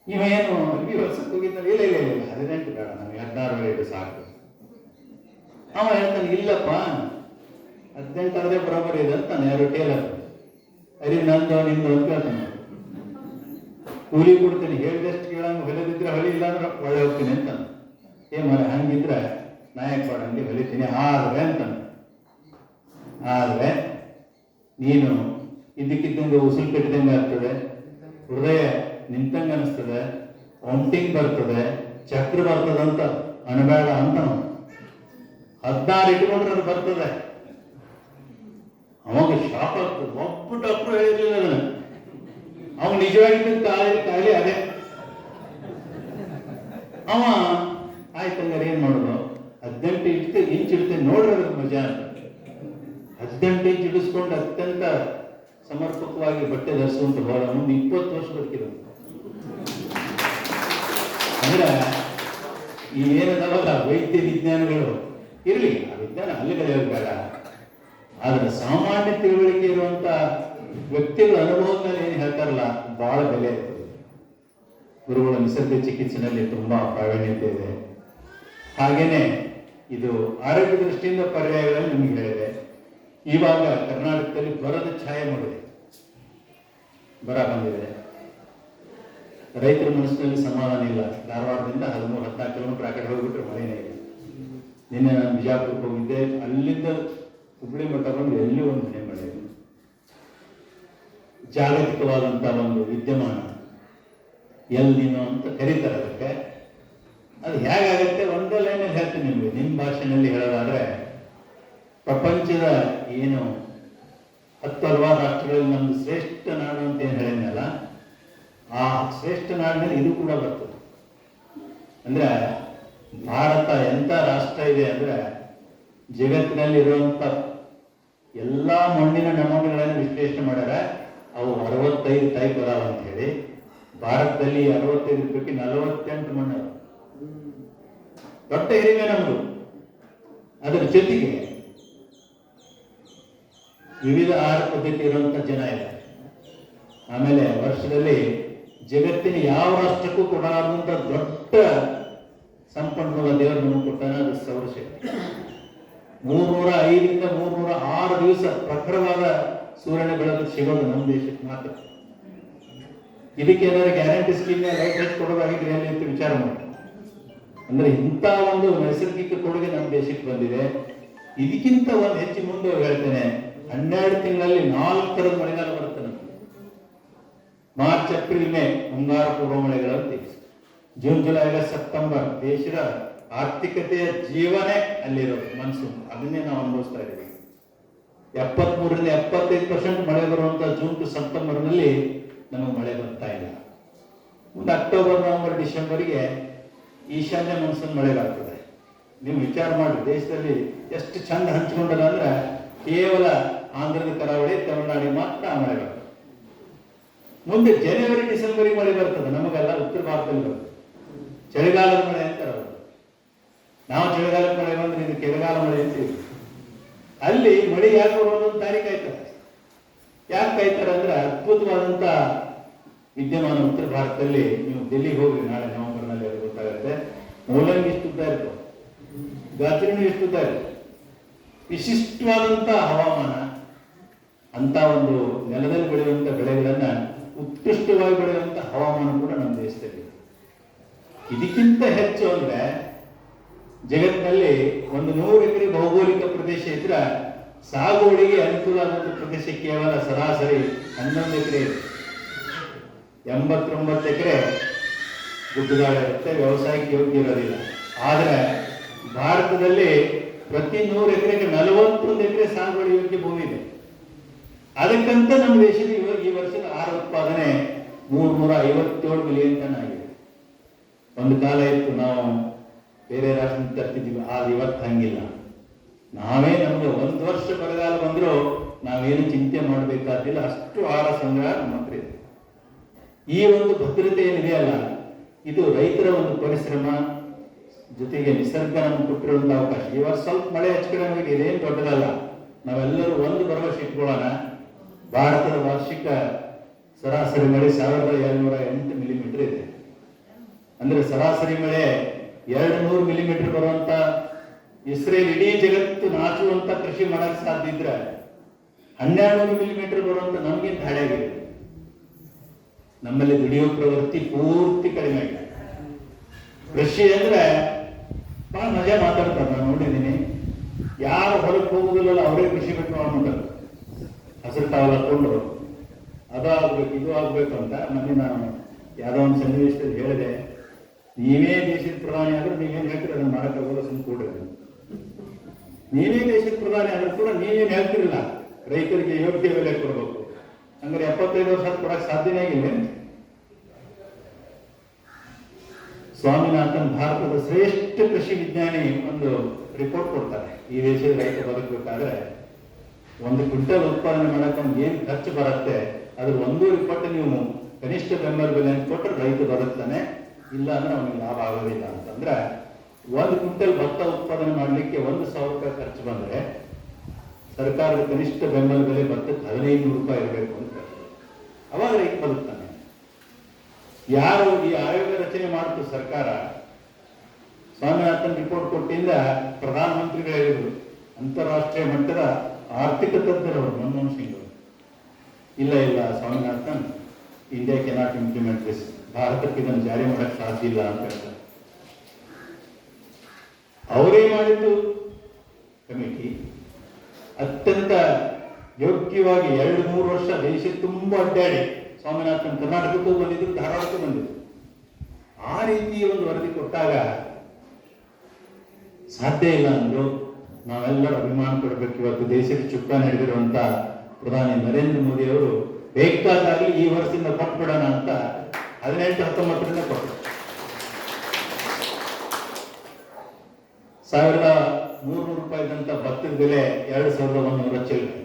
ಇವ ಏನು ಈ ವರ್ಷಕ್ಕೆ ಹೋಗಿದ್ದಾನೆ, ಇಲ್ಲ 18 ಬೇಡ, ನಮಗೆ 16 ಸಾಕು. ಅವ ಹೇಳ್ತಾನೆ, ಇಲ್ಲಪ್ಪ 18 ಬರೋಬರ್ ಇದೆ ಅಂತಾನೆ. ಯಾರು ಟೇಲರ್, ಅಲ್ಲಿ ನಂದು ನಿಂದು ಅಂತ ಹೇಳ್ತಾನೆ. ಕೂಲಿ ಕೊಡ್ತೀನಿ, ಹೇಳಿದಷ್ಟು ಕೇಳಂಗೆ ಹೊಲಿದಿದ್ರೆ ಹೊಲಿ, ಇಲ್ಲ ಅಂದ್ರೆ ಒಳ್ಳೆ ಹೋಗ್ತೀನಿ ಅಂತಾನೆ. ಮರ ಹಂಗಿದ್ರೆ ನಾಯಕ್ ಬಾಡಂಗೆ ಹೊಲಿತೀನಿ. ಆದ್ರೆ ಅಂತಾನೆ, ಆದ್ರೆ ನೀನು ಇದಕ್ಕಿದ್ದಂಗೆ ಉಸಿರು ಕಟ್ಟಿದಂಗೆ ಆಗ್ತದೆ, ಹೃದಯ ನಿಂತಂಗೆ ಅನಿಸ್ತದೆ, ಕೌಂಟಿಂಗ್ ಬರ್ತದೆ, ಚಕ್ರ ಬರ್ತದೆ ಅಂತ ಅನಬೇಡ ಅಂತ. 16 ಇಟ್ಕೊಂಡ್ರೆ ಅದು ಬರ್ತದೆ. ಅವಾಗ ಶಾಕ್ ಆಗ್ತದೆ. ಒಬ್ಬ ಡಾಕ್ಟ್ರು ಹೇಳಿರ್ಲಿಲ್ಲ ಅದನ್ನ. ಅವ ನಿಜವಾಗಿದ್ದ ಕಾಯಿಲೆ ಅದೇ. ಅವ ಆಯ್ತಂಗಾರೆ ಏನ್ ಮಾಡೋದು, 18 ಇಂಚ್ ಇಡ್ತೇನೆ ನೋಡ್ರಿ ಅದ್ರ ಮಜಾ ಅಂತ. 18 ಇಂಚ್ ಇಡಿಸ್ಕೊಂಡು ಅತ್ಯಂತ ಸಮರ್ಪಕವಾಗಿ ಬಟ್ಟೆ ಧರಿಸುವಂತ ಹೋದ. ಮುಂದೆ 20 ವರ್ಷ ಬದುಕಿದ. ಅಂದ್ರೆ ಇವೇನದಾವಲ್ಲ ವೈದ್ಯ ವಿಜ್ಞಾನಗಳು ಇರಲಿ, ಆ ವಿಜ್ಞಾನ ಅಲ್ಲಿ ಕಲಿಯೋದು ಬೇಡ. ಆದ್ರೆ ಸಾಮಾನ್ಯ ತಿಳುವಳಿಕೆ ಇರುವಂತ ವ್ಯಕ್ತಿಗಳ ಅನುಭವದ ಮೇಲೆ ಏನು ಹೇಳ್ತಾರಲ್ಲ, ಬಹಳ ಬೆಲೆ ಇರ್ತದೆ. ಗುರುಗಳ ನಿಸರ್ಗ ಚಿಕಿತ್ಸೆನಲ್ಲಿ ತುಂಬಾ ಪ್ರಾವೀಣ್ಯತೆ ಇದೆ. ಹಾಗೇನೆ ಇದು ಆರೋಗ್ಯ ದೃಷ್ಟಿಯಿಂದ ಪರ್ಯಾಯಗಳಲ್ಲಿ ನಿಮಗೆ ಹೇಳಿದೆ. ಇವಾಗ ಕರ್ನಾಟಕದಲ್ಲಿ ಬರದ ಛಾಯೆ ಮೂಡಿದೆ, ಬರ ಬಂದಿದೆ. ರೈತರ ಮನಸ್ಸಿನಲ್ಲಿ ಸಮಾಧಾನ ಇಲ್ಲ. ಧಾರವಾಡದಿಂದ 13-14 ಕಿಲೋಮೀಟರ್ ಆ ಕಡೆ ಹೋಗ್ಬಿಟ್ರೆ ಮಳೆನೇ ಇಲ್ಲ. ನಿನ್ನೆ ನಾನು ಬಿಜಾಪುರಕ್ಕೆ ಹೋಗಿದ್ದೆ, ಅಲ್ಲಿಂದ ಹುಬ್ಳಿ ಮಠ ಬಂದು ಎಲ್ಲಿ ಒಂದು ಮನೆ ಮಳೆ. ಜಾಗತಿಕವಾದಂಥ ಒಂದು ವಿದ್ಯಮಾನ, ಎಲ್ಲಿನೋ ಅಂತ ಕರೀತಾರೆ ಅದಕ್ಕೆ. ಅದು ಹೇಗಾಗತ್ತೆ ಒಂದೇ ಲೈನಲ್ಲಿ ಹೇಳ್ತೀನಿ ನಿಮಗೆ. ನಿಮ್ಮ ಭಾಷೆನಲ್ಲಿ ಹೇಳೋದಾದ್ರೆ, ಪ್ರಪಂಚದ ಏನು 10 ಹಲವಾರು ರಾಷ್ಟ್ರಗಳಲ್ಲಿ ನಮ್ದು ಶ್ರೇಷ್ಠ ನಾಡು ಅಂತ ಏನು ಹೇಳಿದ್ನಲ್ಲ, ಆ ಶ್ರೇಷ್ಠ ನಾಡಿನಲ್ಲಿ ಇದು ಕೂಡ ಬರ್ತದೆ. ಅಂದ್ರೆ ಭಾರತ ಎಂಥ ರಾಷ್ಟ್ರ ಇದೆ ಅಂದ್ರೆ, ಜಗತ್ತಿನಲ್ಲಿರುವಂಥ ಎಲ್ಲ ಮಣ್ಣಿನ ನಮೂನೆಗಳನ್ನು ವಿಶ್ಲೇಷಣೆ ಮಾಡ್ಯಾರ. ಅವು 65 ಟೈಪ್ ಅದಾವ ಅಂತ ಹೇಳಿ. ಭಾರತದಲ್ಲಿ 65 ಪೈಕಿ 48 ಮಣ್ಣು ದೊಡ್ಡ ಹಿರಿಮೆ ನಮ್ಮದು. ಅದರ ಜೊತೆಗೆ ವಿವಿಧ ಆಹಾರ ಪದ್ಧತಿ ಇರುವಂತ ಜನ ಇದೆ. ಆಮೇಲೆ ವರ್ಷದಲ್ಲಿ ಜಗತ್ತಿನ ಯಾವ ರಾಷ್ಟ್ರಕ್ಕೂ ಕೊಡಲಾದಂತ ದೊಡ್ಡ ಸಂಪನ್ಮೂಲ ದೇವರು ನಮಗೆ ಕೊಟ್ಟಾನ, ಅದು ಸೌರಶಕ್ತಿ. 305ರಿಂದ 306 ದಿವಸ ಪ್ರಖರವಾದ ಸೂರ್ಯನ ಬೆಳಕು ಸಿಗೋದು ನಮ್ಮ ದೇಶಕ್ಕೆ ಮಾತ್ರ. ಇದಕ್ಕೆ ಏನಾದ್ರು ಗ್ಯಾರಂಟಿ ಸ್ಕೀಮ್ ಲೈಟ್ ಹಚ್ಚಿ ಕೊಡೋದಾಗಿದ್ರೆ ಏನ್ ಅಂತ ವಿಚಾರ ಮಾಡಿ. ಅಂದ್ರೆ ಇಂಥ ಒಂದು ನೈಸರ್ಗಿಕ ಕೊಡುಗೆ ನಮ್ಮ ದೇಶಕ್ಕೆ ಬಂದಿದೆ. ಇದಕ್ಕಿಂತ ಒಂದು ಹೆಚ್ಚು ಮುಂದೆ ಹೇಳ್ತೇನೆ, 12 ತಿಂಗಳಲ್ಲಿ 4 ಥರದ ಮಳೆಗಾಲ ಬರುತ್ತೆ ನಮಗೆ. ಮಾರ್ಚ್, ಏಪ್ರಿಲ್, ಮೇ ಮುಂಗಾರು ಪೂರ್ವ ಮಳೆಗಳಂತೆ. ಜೂನ್, ಜುಲೈ, ಆಗಸ್ಟ್, ಸೆಪ್ಟೆಂಬರ್ ದೇಶದ ಆರ್ಥಿಕತೆಯ ಜೀವನೇ ಅಲ್ಲಿರೋದು ಮನ್ಸೂನ್. ಅದನ್ನೇ ನಾವು ಅನುಭವಿಸ್ತಾ ಇದ್ದೀವಿ. 73ರಿಂದ 75% ಮಳೆ ಬರುವಂತ ಜೂನ್ ಟು ಸೆಪ್ಟೆಂಬರ್ನಲ್ಲಿ ನಮಗೆ ಮಳೆ ಬರ್ತಾ ಇಲ್ಲ. ಮುಂದೆ ಅಕ್ಟೋಬರ್, ನವೆಂಬರ್, ಡಿಸೆಂಬರ್ಗೆ ಈಶಾನ್ಯ ಮಾನ್ಸೂನ್ ಮಳೆ ಬರ್ತದೆ. ನೀವು ವಿಚಾರ ಮಾಡಿ, ದೇಶದಲ್ಲಿ ಎಷ್ಟು ಚಂದ ಹಂಚಿಕೊಂಡಲ್ಲ ಅಂದ್ರೆ ಕೇವಲ ಆಂಧ್ರದ ಕರಾವಳಿ, ತಮಿಳುನಾಡಿಗೆ ಮಾತ್ರ ಮಳೆ ಬರ್ತದೆ. ಮುಂದೆ ಜನವರಿ, ಡಿಸೆಂಬರ್ಗೆ ಮಳೆ ಬರ್ತದೆ. ನಮಗೆಲ್ಲ ಉತ್ತರ ಭಾರತದಲ್ಲಿ ಬರ್ತದೆ. ಚಳಿಗಾಲದ ಮಳೆ ಅಂತಾರೆ ಅವರು. ನಾವು ಚಳಿಗಾಲದ ಮಳೆ ಬಂದ್ರೆ ಇದು ಕೆಳಗಾಲ ಮಳೆ ಅಂತೀವಿ. ಅಲ್ಲಿ ಮಳೆ ಯಾಕೆ ಬರೋದು ಅಂತ ತಾರೀಕು ಕಾಯ್ತಾರೆ. ಯಾಕೆ ಕಾಯ್ತಾರೆ ಅಂದ್ರೆ ಅದ್ಭುತವಾದಂತ ವಿದ್ಯಮಾನ ಉತ್ತರ ಭಾರತದಲ್ಲಿ. ನೀವು ಡೆಲ್ಲಿಗೆ ಹೋಗ್ರಿ ನಾಳೆ ನವೆಂಬರ್ನಲ್ಲಿ ಅದು ಗೊತ್ತಾಗುತ್ತೆ. ಮೂಲಂಗಿ ಎಷ್ಟು ಉದ್ದ ಇರ್ತವೆ, ಗಾತ್ರಿನೂ ಎಷ್ಟು ಉದ್ದ ಇರ್ತವೆ. ವಿಶಿಷ್ಟವಾದಂತ ಹವಾಮಾನ, ಅಂತ ಒಂದು ನೆಲದಲ್ಲಿ ಬೆಳೆಯುವಂತ ಬೆಳೆಗಳನ್ನ ಉತ್ಕೃಷ್ಟವಾಗಿ ಬೆಳೆಯುವಂತ ಹವಾಮಾನ ಕೂಡ ನಮ್ಮ ದೇಶದಲ್ಲಿ. ಇದಕ್ಕಿಂತ ಹೆಚ್ಚು ಅಂದ್ರೆ ಜಗತ್ತಿನಲ್ಲಿ ಒಂದು 100 ಎಕರೆ ಭೌಗೋಳಿಕ ಪ್ರದೇಶ ಇದ್ರೆ ಸಾಗುವಳಿಗೆ ಅನುಕೂಲ ಆದಂತ ಪ್ರದೇಶ ಕೇವಲ ಸರಾಸರಿ 11 ಎಕರೆ ಇದೆ. 89 ಎಕರೆ ಗುಡ್ಡಗಾಡ ಇರುತ್ತೆ, ವ್ಯವಸಾಯಕ್ಕೆ ಯೋಗ್ಯ ಇರೋದಿಲ್ಲ. ಆದ್ರೆ ಭಾರತದಲ್ಲಿ ಪ್ರತಿ 100 ಎಕರೆಗೆ 41 ಎಕರೆ ಸಾಗುವಳಿ ಯೋಗ್ಯ ಭೂಮಿ ಇದೆ. ಅದಕ್ಕಂತ ನಮ್ಮ ದೇಶದ ಈ ವರ್ಷದ ಆಹಾರ ಉತ್ಪಾದನೆ 357 ಮಿಲಿಯನ್ ಟನ್ ಆಗಿದೆ. ಒಂದು ಕಾಲ ಇತ್ತು ನಾವು ಬೇರೆ ರಾಷ್ಟ್ರ ತರ್ತಿದ್ವಿ, ಆದ್ರೆ ಇವತ್ತು ಹಂಗಿಲ್ಲ. ನಾವೇ ನಮ್ಗೆ 1 ವರ್ಷ ಬರಗಾಲ ಬಂದರೂ ನಾವೇನು ಚಿಂತೆ ಮಾಡಬೇಕಾದಿಲ್ಲ, ಅಷ್ಟು ಆಹಾರ ಸಂಗ್ರಹ ನಮ್ಮ ಹತ್ರ ಇದೆ. ಈ ಒಂದು ಭದ್ರತೆ ಏನಿದೆಯಲ್ಲ, ಇದು ರೈತರ ಒಂದು ಪರಿಶ್ರಮ ಜೊತೆಗೆ ನಿಸರ್ಗ ನಮ್ಗೆ ಕೊಟ್ಟಿರುವಂತಹ ಅವಕಾಶ. ಈ ವರ್ಷ ಸ್ವಲ್ಪ ಮಳೆ ಹಚ್ಕೊಳ್ಳೋಕೆ ಇದೇನು ದೊಡ್ಡದಲ್ಲ. ನಾವೆಲ್ಲರೂ ಒಂದು ಭರವಸೆ ಇಟ್ಕೊಳ್ಳೋಣ. ಭಾರತದ ವಾರ್ಷಿಕ ಸರಾಸರಿ ಮಳೆ 1708 ಮಿಲಿಮೀಟರ್ ಇದೆ. ಅಂದ್ರೆ ಸರಾಸರಿ ಮಳೆ 200 ಮಿಲಿಮೀಟರ್ ಬರುವಂತ ಇಸ್ರೇಲ್ ಇಡೀ ಜಗತ್ತು ನಾಚುವಂತ ಕೃಷಿ ಮಾಡಕ್ ಸಾಧ್ಯ ಇದ್ರೆ 1200 ಮಿಲಿಮೀಟರ್ ಬರುವಂತ ನಮ್ಗಿಂತ ಹಳೆಯಾಗಿದೆ. ನಮ್ಮಲ್ಲಿ ದುಡಿಯೋ ಪ್ರವೃತ್ತಿ ಪೂರ್ತಿ ಕಡಿಮೆ ಆಗಿದೆ. ಕೃಷಿ ಅಂದ್ರೆ ಬಹಳ ಮಜಾ ಮಾತಾಡ್ತಾರೆ. ನಾನು ನೋಡಿದ್ದೀನಿ, ಯಾರು ಹೊರಗೆ ಹೋಗುದಿಲ್ಲ ಅವರೇ ಕೃಷಿ ಬಿಟ್ಟು ಮಾಡ್ತಾರೆ. ಹಸಿರು ಟವಲ್ ಹಾಕೊಂಡು ಅದು ಆಗ್ಬೇಕು ಇದು ಆಗ್ಬೇಕು ಅಂತ. ಮೊನ್ನೆ ನಾನು ಯಾವುದೋ ಒಂದು ಸನ್ನಿವೇಶದಲ್ಲಿ ಹೇಳಿದೆ, ನೀವೇ ದೇಶದ ಪ್ರಧಾನಿ ಆದ್ರೂ ನೀವೇನು ಹೇಳ್ತೀರಿ ಅದನ್ನು ಮಾಡೋಕ್ಕಾಗೋಲ್ಲ, ಸುಮ್ಮನೆ ಕೂಡ್ರಿ. ನೀವೇ ದೇಶದ ಪ್ರಧಾನಿ ಆದ್ರೂ ಕೂಡ ನೀವೇನು ಹೇಳ್ತಿರಲಿಲ್ಲ, ರೈತರಿಗೆ ಯೋಗ್ಯ ಬೆಲೆ ಕೊಡಬೇಕು. ಹಂಗಾರೆ 75 ವರ್ಷ ಕೊಡಕ್ಕೆ ಸಾಧ್ಯನೇ ಆಗಿಲ್ಲ. ಸ್ವಾಮಿನಾಥನ್ ಭಾರತದ ಶ್ರೇಷ್ಠ ಕೃಷಿ ವಿಜ್ಞಾನಿ ಒಂದು ರಿಪೋರ್ಟ್ ಕೊಡ್ತಾರೆ. ಈ ದೇಶದ ರೈತ ಬದುಕಬೇಕಾದ್ರೆ 1 ಕ್ವಿಂಟಲ್ ಉತ್ಪಾದನೆ ಮಾಡಕ್ಕೆ ನಮ್ಗೆ ಏನು ಖರ್ಚು ಬರುತ್ತೆ ಅದ್ರ 1.25 ಪಟ್ಟು ನೀವು ಕನಿಷ್ಠ ಬೆಂಬಲ ಬೆಲೆ ಕೊಟ್ಟರೆ ರೈತ ಬದುಕ್ತಾನೆ, ಇಲ್ಲ ಅಂದ್ರೆ ಅವನಿಗೆ ಲಾಭ ಆಗೋದಿಲ್ಲ. ಅಂತಂದ್ರೆ 1 ಕ್ವಿಂಟಲ್ ಭತ್ತ ಉತ್ಪಾದನೆ ಮಾಡಲಿಕ್ಕೆ 1,000 ರೂಪಾಯಿ ಖರ್ಚು ಬಂದ್ರೆ ಸರ್ಕಾರದ ಕನಿಷ್ಠ ಬೆಂಬಲ ಬೆಲೆ ಭತ್ತಕ್ಕೆ 1500 ರೂಪಾಯಿ ಇರಬೇಕು ಅಂತ. ಅವಾಗ ರೈತ ಬದುಕ್ತಾನೆ. ಯಾರು ಈ ಆಯೋಗ ರಚನೆ ಮಾಡ್ತು ಸರ್ಕಾರ, ಸ್ವಾಮಿನಾಥನ್ ರಿಪೋರ್ಟ್ ಕೊಟ್ಟಿಂದ ಪ್ರಧಾನಮಂತ್ರಿಗಳು ಹೇಳಿದ್ರು, ಅಂತಾರಾಷ್ಟ್ರೀಯ ಮಟ್ಟದ ಆರ್ಥಿಕ ತಜ್ಞರವರು ಮನಮೋಹನ್ ಸಿಂಗ್ ಅವರು, ಇಲ್ಲ Swaminathan, India cannot implement this, ಭಾರತಕ್ಕೆ ಇದನ್ನು ಜಾರಿ ಮಾಡಕ್ಕೆ ಸಾಧ್ಯ ಇಲ್ಲ ಅಂತ ಹೇಳ್ತಾರೆ. ಅವರೇ ಮಾಡಿದ್ದು ಕಮಿಟಿ ಅತ್ಯಂತ ಯೋಗ್ಯವಾಗಿ 2-3 ವರ್ಷ ದೇಶ ತುಂಬ ಅಡ್ಡಾಡಿ, ಸ್ವಾಮಿನಾಥನ್ ಕರ್ನಾಟಕಕ್ಕೂ ಬಂದಿದ್ರು, ಧಾರವಾಡಕ್ಕೂ ಬಂದಿದ್ರು. ಆ ರೀತಿ ಒಂದು ವರದಿ ಕೊಟ್ಟಾಗ ಸಾಧ್ಯ ಇಲ್ಲ ಅಂದ್ರು. ನಾವೆಲ್ಲರೂ ಅಭಿಮಾನ ಕೊಡಬೇಕು. ಇವತ್ತು ದೇಶಕ್ಕೆ ಚುಕ್ಕಾಣಿ ಹಿಡಿದಿರುವಂತ ಪ್ರಧಾನಿ ನರೇಂದ್ರ ಮೋದಿ ಅವರು ಬೇಕಾದಾಗಲಿ ಈ ವರ್ಷದಿಂದ ಕೊಟ್ಬಿಡೋಣ ಅಂತ 18-19 ಕೊಟ್ಟರು. 1300 ರೂಪಾಯಿದಂತ ಭತ್ತದ ಬೆಲೆ 2100 ಚಿಲ್ಲರೆ,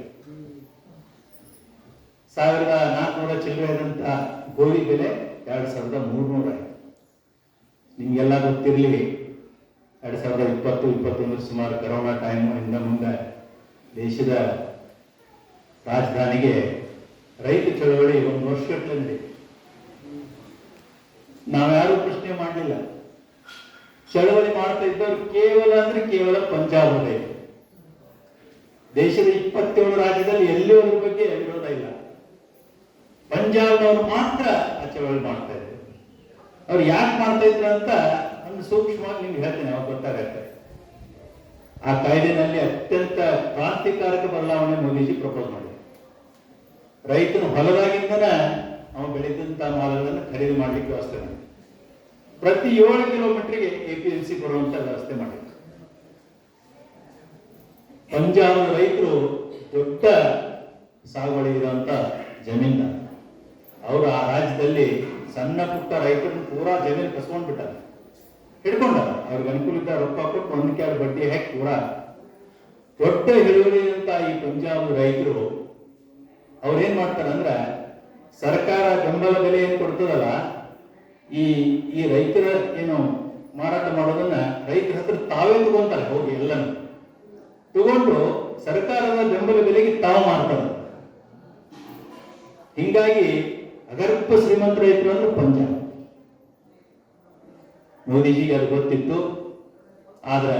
1400 ಚಿಲ್ಲರೆ ಇದ್ದಂತ ಗೋಧಿ ಬೆಲೆ 2300 ಆಯ್ತು. ನಿಮ್ಗೆಲ್ಲ ಗೊತ್ತಿರಲಿ, 2020-21 ಸುಮಾರು ಕರೋನಾ ಟೈಮು ಇಂದ ಮುಂದೆ ದೇಶದ ರಾಜಧಾನಿಗೆ ರೈತ ಚಳವಳಿ 1 ವರ್ಷಗಟ್ಟಲೆ ನಡೆಯಿತು. ನಾವ್ಯಾರೂ ಪ್ರಶ್ನೆ ಮಾಡಲಿಲ್ಲ. ಚಳವಳಿ ಮಾಡ್ತಾ ಇದ್ದವರು ಕೇವಲ ಪಂಜಾಬ್ ರೈತ. ದೇಶದ 27 ರಾಜ್ಯದಲ್ಲಿ ಎಲ್ಲಿಯೂ ಅದ್ರ ಬಗ್ಗೆ ವಿರೋಧ ಇಲ್ಲ. ಪಂಜಾಬ್ನವರು ಮಾತ್ರ ಆ ಚಳವಳಿ ಮಾಡ್ತಾ ಇದ್ರು. ಅವ್ರು ಯಾಕೆ ಮಾಡ್ತಾ ಇದ್ರು ಅಂತ ಒಂದು ಸೂಕ್ಷ್ಮವಾಗಿ ನಿಮ್ಗೆ ಹೇಳ್ತೇನೆ, ಅವಾಗ ಗೊತ್ತಾಗತ್ತೆ. ಆ ಕಾಯ್ದೆನಲ್ಲಿ ಅತ್ಯಂತ ಕ್ರಾಂತಿಕಾರಕ ಬದಲಾವಣೆ ಮೋದಿಜಿ ಪ್ರಪೋಸ್ ಮಾಡಿದ್ರು. ರೈತನು ಹೊಲದಾಗಿಂದನ ಅವನು ಬೆಳೆದಂತ ಮಾಲಗಳನ್ನು ಖರೀದಿ ಮಾಡ್ಲಿಕ್ಕೆ ವ್ಯವಸ್ಥೆ ಮಾಡಿದ್ರು. ಪ್ರತಿ 7 ಕಿಲೋಮೀಟರ್ಗೆ APMC ಬರುವಂತ ವ್ಯವಸ್ಥೆ ಮಾಡಿದ್ರು. ಪಂಜಾಬ್ ರೈತರು ದೊಡ್ಡ ಸಾಗುವಳಿ ಇರುವಂತ ಜಮೀನ್ದಾರ. ಅವರು ಆ ರಾಜ್ಯದಲ್ಲಿ ಸಣ್ಣ ಪುಟ್ಟ ರೈತರನ್ನು ಪೂರಾ ಜಮೀನು ಕಸ್ಕೊಂಡ್ಬಿಟ್ಟಾರೆ, ಹಿಡ್ಕೊಂಡಾರ. ಅವ್ರಿಗೆ ಅನುಕೂಲ ಇದ್ದ ರೊಕ್ಕ ಕೊಟ್ಟು ಒಂದಕ್ಕೆ ಅವ್ರ ಬಡ್ಡಿ ಹಾಕಿ ಪೂರಾ ದೊಡ್ಡ ಇಳುವರಿ ಅಂತ ಈ ಪಂಜಾಬ್ ರೈತರು ಅವ್ರೇನ್ ಮಾಡ್ತಾರೆ ಅಂದ್ರೆ, ಸರ್ಕಾರ ಬೆಂಬಲ ಬೆಲೆ ಏನು ಕೊಡ್ತದಲ್ಲ, ಈ ರೈತರ ಏನು ಮಾರಾಟ ಮಾಡೋದನ್ನ ರೈತರ ಹತ್ರ ತಾವೇ ತಗೊಂತಾರೆ. ಹೋಗಿ ಎಲ್ಲನೂ ತಗೊಂಡು ಸರ್ಕಾರದ ಬೆಂಬಲ ಬೆಲೆಗೆ ತಾವು ಮಾರ್ತಾರೆ. ಹಿಂಗಾಗಿ ಅಗರ್ಭ ಶ್ರೀಮಂತ ರೈತರು ಅಂದ್ರೆ ಪಂಜಾಬ್. ಮೋದಿಜಿಗೆ ಅದು ಗೊತ್ತಿತ್ತು. ಆದ್ರೆ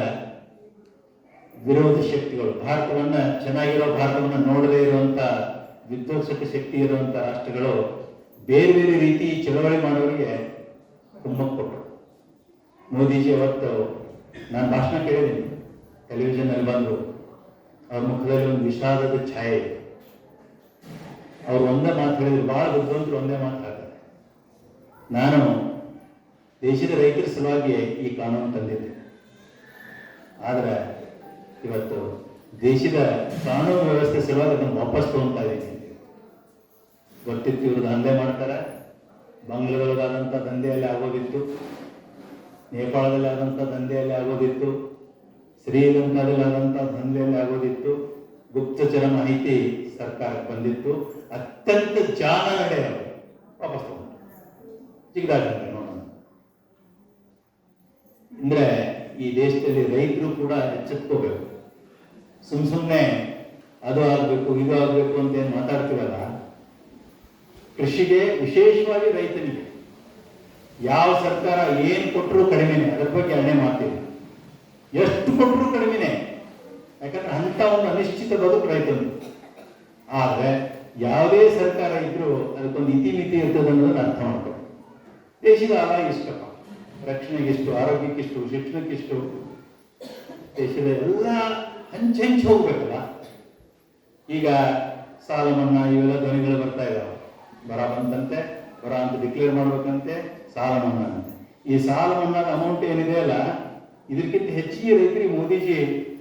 ವಿರೋಧ ಶಕ್ತಿಗಳು, ಭಾರತವನ್ನ ಚೆನ್ನಾಗಿರೋ ಭಾರತವನ್ನ ನೋಡದೇ ಇರುವಂತ ವಿಧ್ವಂಸಕ ಶಕ್ತಿ ಇರುವಂತ ರಾಷ್ಟ್ರಗಳು ಬೇರೆ ಬೇರೆ ರೀತಿ ಚಳವಳಿ ಮಾಡೋರಿಗೆ ಕುಮ್ಮಕ್ಕು ಕೊಟ್ಟರು. ಮೋದಿಜಿ ಅವತ್ತು ನಾನು ಭಾಷಣ ಕೇಳಿದ್ದೀನಿ, ಟೆಲಿವಿಷನ್ ಅಲ್ಲಿ ಬಂದರು. ಅವ್ರ ಮುಖದಲ್ಲಿ ಒಂದು ವಿಷಾದದ ಛಾಯೆ ಇದೆ. ಅವ್ರು ಒಂದೇ ಮಾತು ಹೇಳಿದ್ರು, ಬಹಳ ಬುದ್ಧಿವಂತರು ಒಂದೇ ಮಾತು ಹೇಳ್ತಾರೆ, ನಾನು ದೇಶದ ರೈತರ ಸಲುವಾಗಿ ಈ ಕಾನೂನು ತಂದಿದ್ದೆ, ಆದ್ರೆ ಇವತ್ತು ದೇಶದ ಕಾನೂನು ವ್ಯವಸ್ಥೆ ಸಲುವಾಗಿ ಅದನ್ನು ವಾಪಸ್ ತಗೊಂತಾ ಇದ್ದೀನಿ. ಗೊತ್ತಿತ್ತು ಇವರು ದಂಧೆ ಮಾಡ್ತಾರೆ, ಬಂಗ್ಲಾದೊಳಗಾದಂಥ ದಂಧೆಯಲ್ಲಿ ಆಗೋದಿತ್ತು, ನೇಪಾಳದಲ್ಲಿ ಆದಂಥ ದಂಧೆಯಲ್ಲಿ ಆಗೋದಿತ್ತು, ಶ್ರೀಲಂಕಾದಲ್ಲಿ ಆದಂಥ ದಂಧೆಯಲ್ಲಿ ಆಗೋದಿತ್ತು, ಗುಪ್ತಚರ ಮಾಹಿತಿ ಸರ್ಕಾರಕ್ಕೆ ಬಂದಿತ್ತು, ಅತ್ಯಂತ ಜಾನ ನಡೆ ವಾಪಸ್ ತಗೊಂಡು ಚಿಕ್ಕದಾಗಂತೆ ನೋಡೋಣ. ಅಂದ್ರೆ ಈ ದೇಶದಲ್ಲಿ ರೈತರು ಕೂಡ ಎಚ್ಚೆತ್ಕೋಬೇಕು. ಸುಮ್ಮನೆ ಅದು ಆಗ್ಬೇಕು ಇದು ಆಗ್ಬೇಕು ಅಂತ ಏನು ಮಾತಾಡ್ತೀವಲ್ಲ, ಕೃಷಿಗೆ ವಿಶೇಷವಾಗಿ ರೈತನಿಗೆ ಯಾವ ಸರ್ಕಾರ ಏನು ಕೊಟ್ಟರು ಕಡಿಮೆನೆ, ಅದ್ರ ಬಗ್ಗೆ ಅಣ್ಣೆ ಮಾಡ್ತೀವಿ. ಎಷ್ಟು ಕೊಟ್ಟರು ಕಡಿಮೆನೆ, ಯಾಕಂದ್ರೆ ಅಂತ ಒಂದು ಅನಿಶ್ಚಿತ ಬದುಕು ರೈತನು. ಆದ್ರೆ ಯಾವುದೇ ಸರ್ಕಾರ ಇದ್ರೂ ಅದಕ್ಕೊಂದು ಇತಿಮಿತಿ ಇರ್ತದೆ ಅನ್ನೋದನ್ನ ಅರ್ಥ ಮಾಡ್ಬೇಕು. ದೇಶದ ಆದಾಯ ಇಷ್ಟಪ್ಪ, ರಕ್ಷಣೆಗಿಷ್ಟು, ಆರೋಗ್ಯಕ್ಕಿಷ್ಟು, ಶಿಕ್ಷಣಕ್ಕಿಷ್ಟು, ದೇಶದ ಎಲ್ಲ ಹಂಚು ಹೋಗ್ಬೇಕಲ್ಲ. ಈಗ ಸಾಲ ಮನ್ನಾ ಇವೆಲ್ಲ ಧ್ವನಿಗಳು ಬರ್ತಾ ಇದಾವೆ. ಬರ ಬಂತಂತೆ, ಬರ ಅಂತ ಡಿಕ್ಲೇರ್ ಮಾಡ್ಬೇಕಂತೆ, ಸಾಲ ಮನ್ನಾ ಅಂತೆ. ಈ ಸಾಲ ಮನ್ನಾದ ಅಮೌಂಟ್ ಏನಿದೆ ಅಲ್ಲ, ಇದಕ್ಕಿಂತ ಹೆಚ್ಚಿಗೆ ರೈತರಿಗೆ ಮೋದಿಜಿ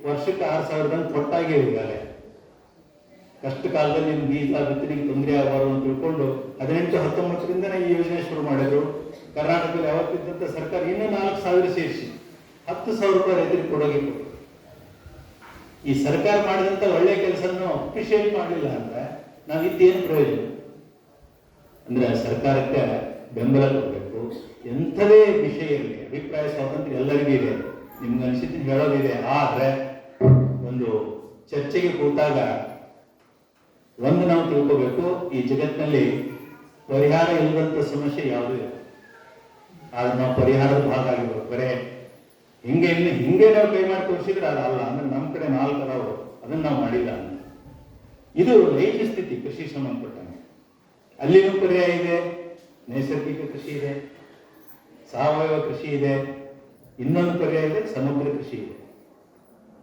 ವರ್ಷಕ್ಕೆ 6,000 ಕೊಟ್ಟಾಗೆ ಈಗಾಗಲೇ. ಕಷ್ಟ ಕಾಲದಲ್ಲಿ ನಿಮ್ಗೆ ಬೀಜ ಬಿತ್ತನೆಗೆ ತೊಂದರೆ ಆಗಬಾರ್ದು ಅಂತ ತಿಳ್ಕೊಂಡು 18-19ರಿಂದನೇ ಈ ಯೋಜನೆ ಶುರು ಮಾಡಿದ್ರು. ಕರ್ನಾಟಕದಲ್ಲಿ ಯಾವತ್ತಿದ್ದಂಥ ಸರ್ಕಾರ ಇನ್ನೂ 4,000 ಸೇರಿಸಿ 10,000 ರೂಪಾಯಿ ರೈತರಿಗೆ ಕೊಡೋಗಿತ್ತು. ಈ ಸರ್ಕಾರ ಮಾಡಿದಂಥ ಒಳ್ಳೆ ಕೆಲಸವನ್ನು ಅಪ್ರಿಷಿಯೇಟ್ ಮಾಡಲಿಲ್ಲ ಅಂದ್ರೆ ನಾವಿದ್ದೇನು ಪ್ರಯೋಜನ? ಅಂದ್ರೆ ಸರ್ಕಾರಕ್ಕೆ ಬೆಂಬಲ ಕೊಡಬೇಕು. ಎಂಥದೇ ವಿಷಯ ಇರಲಿ, ಅಭಿಪ್ರಾಯ ಸ್ವಾತಂತ್ರ್ಯ ಎಲ್ಲರಿಗೂ ಇದೆ, ನಿಮ್ಗೆ ಅನಿಸಿದ್ದು ಹೇಳೋದಿದೆ. ಆದ್ರೆ ಒಂದು ಚರ್ಚೆಗೆ ಕೂತಾಗ ಒಂದು ನಾವು ತಿಳ್ಕೋಬೇಕು, ಈ ಜಗತ್ತಿನಲ್ಲಿ ಪರಿಹಾರ ಇಲ್ಲದಂಥ ಸಮಸ್ಯೆ ಯಾವುದೂ ಇಲ್ಲ. ಆದ್ರೆ ನಾವು ಪರಿಹಾರದ ಭಾಗ ಆಗಿರ್ಬೇಕು. ಬರೇ ಹಿಂಗೆ ನಾವು ಕೈ ಮಾಡಿ ತೋರಿಸಿದ್ರೆ ಅದಲ್ಲ. ಅಂದ್ರೆ ನಮ್ಮ ಕಡೆ 4 ಅದಾವು, ಅದನ್ನ ನಾವು ಮಾಡಿಲ್ಲ ಅಂತ. ಇದು ನೈಜ ಸ್ಥಿತಿ. ಕೃಷಿ ಸಂಬಂಧಪಟ್ಟಂಗೆ ಅಲ್ಲಿನೂ ಪರ್ಯಾಯ ಇದೆ. ನೈಸರ್ಗಿಕ ಕೃಷಿ ಇದೆ, ಸಾವಯವ ಕೃಷಿ ಇದೆ, ಇನ್ನೊಂದು ಪರ್ಯಾಯ ಇದೆ, ಸಮಗ್ರ ಕೃಷಿ ಇದೆ.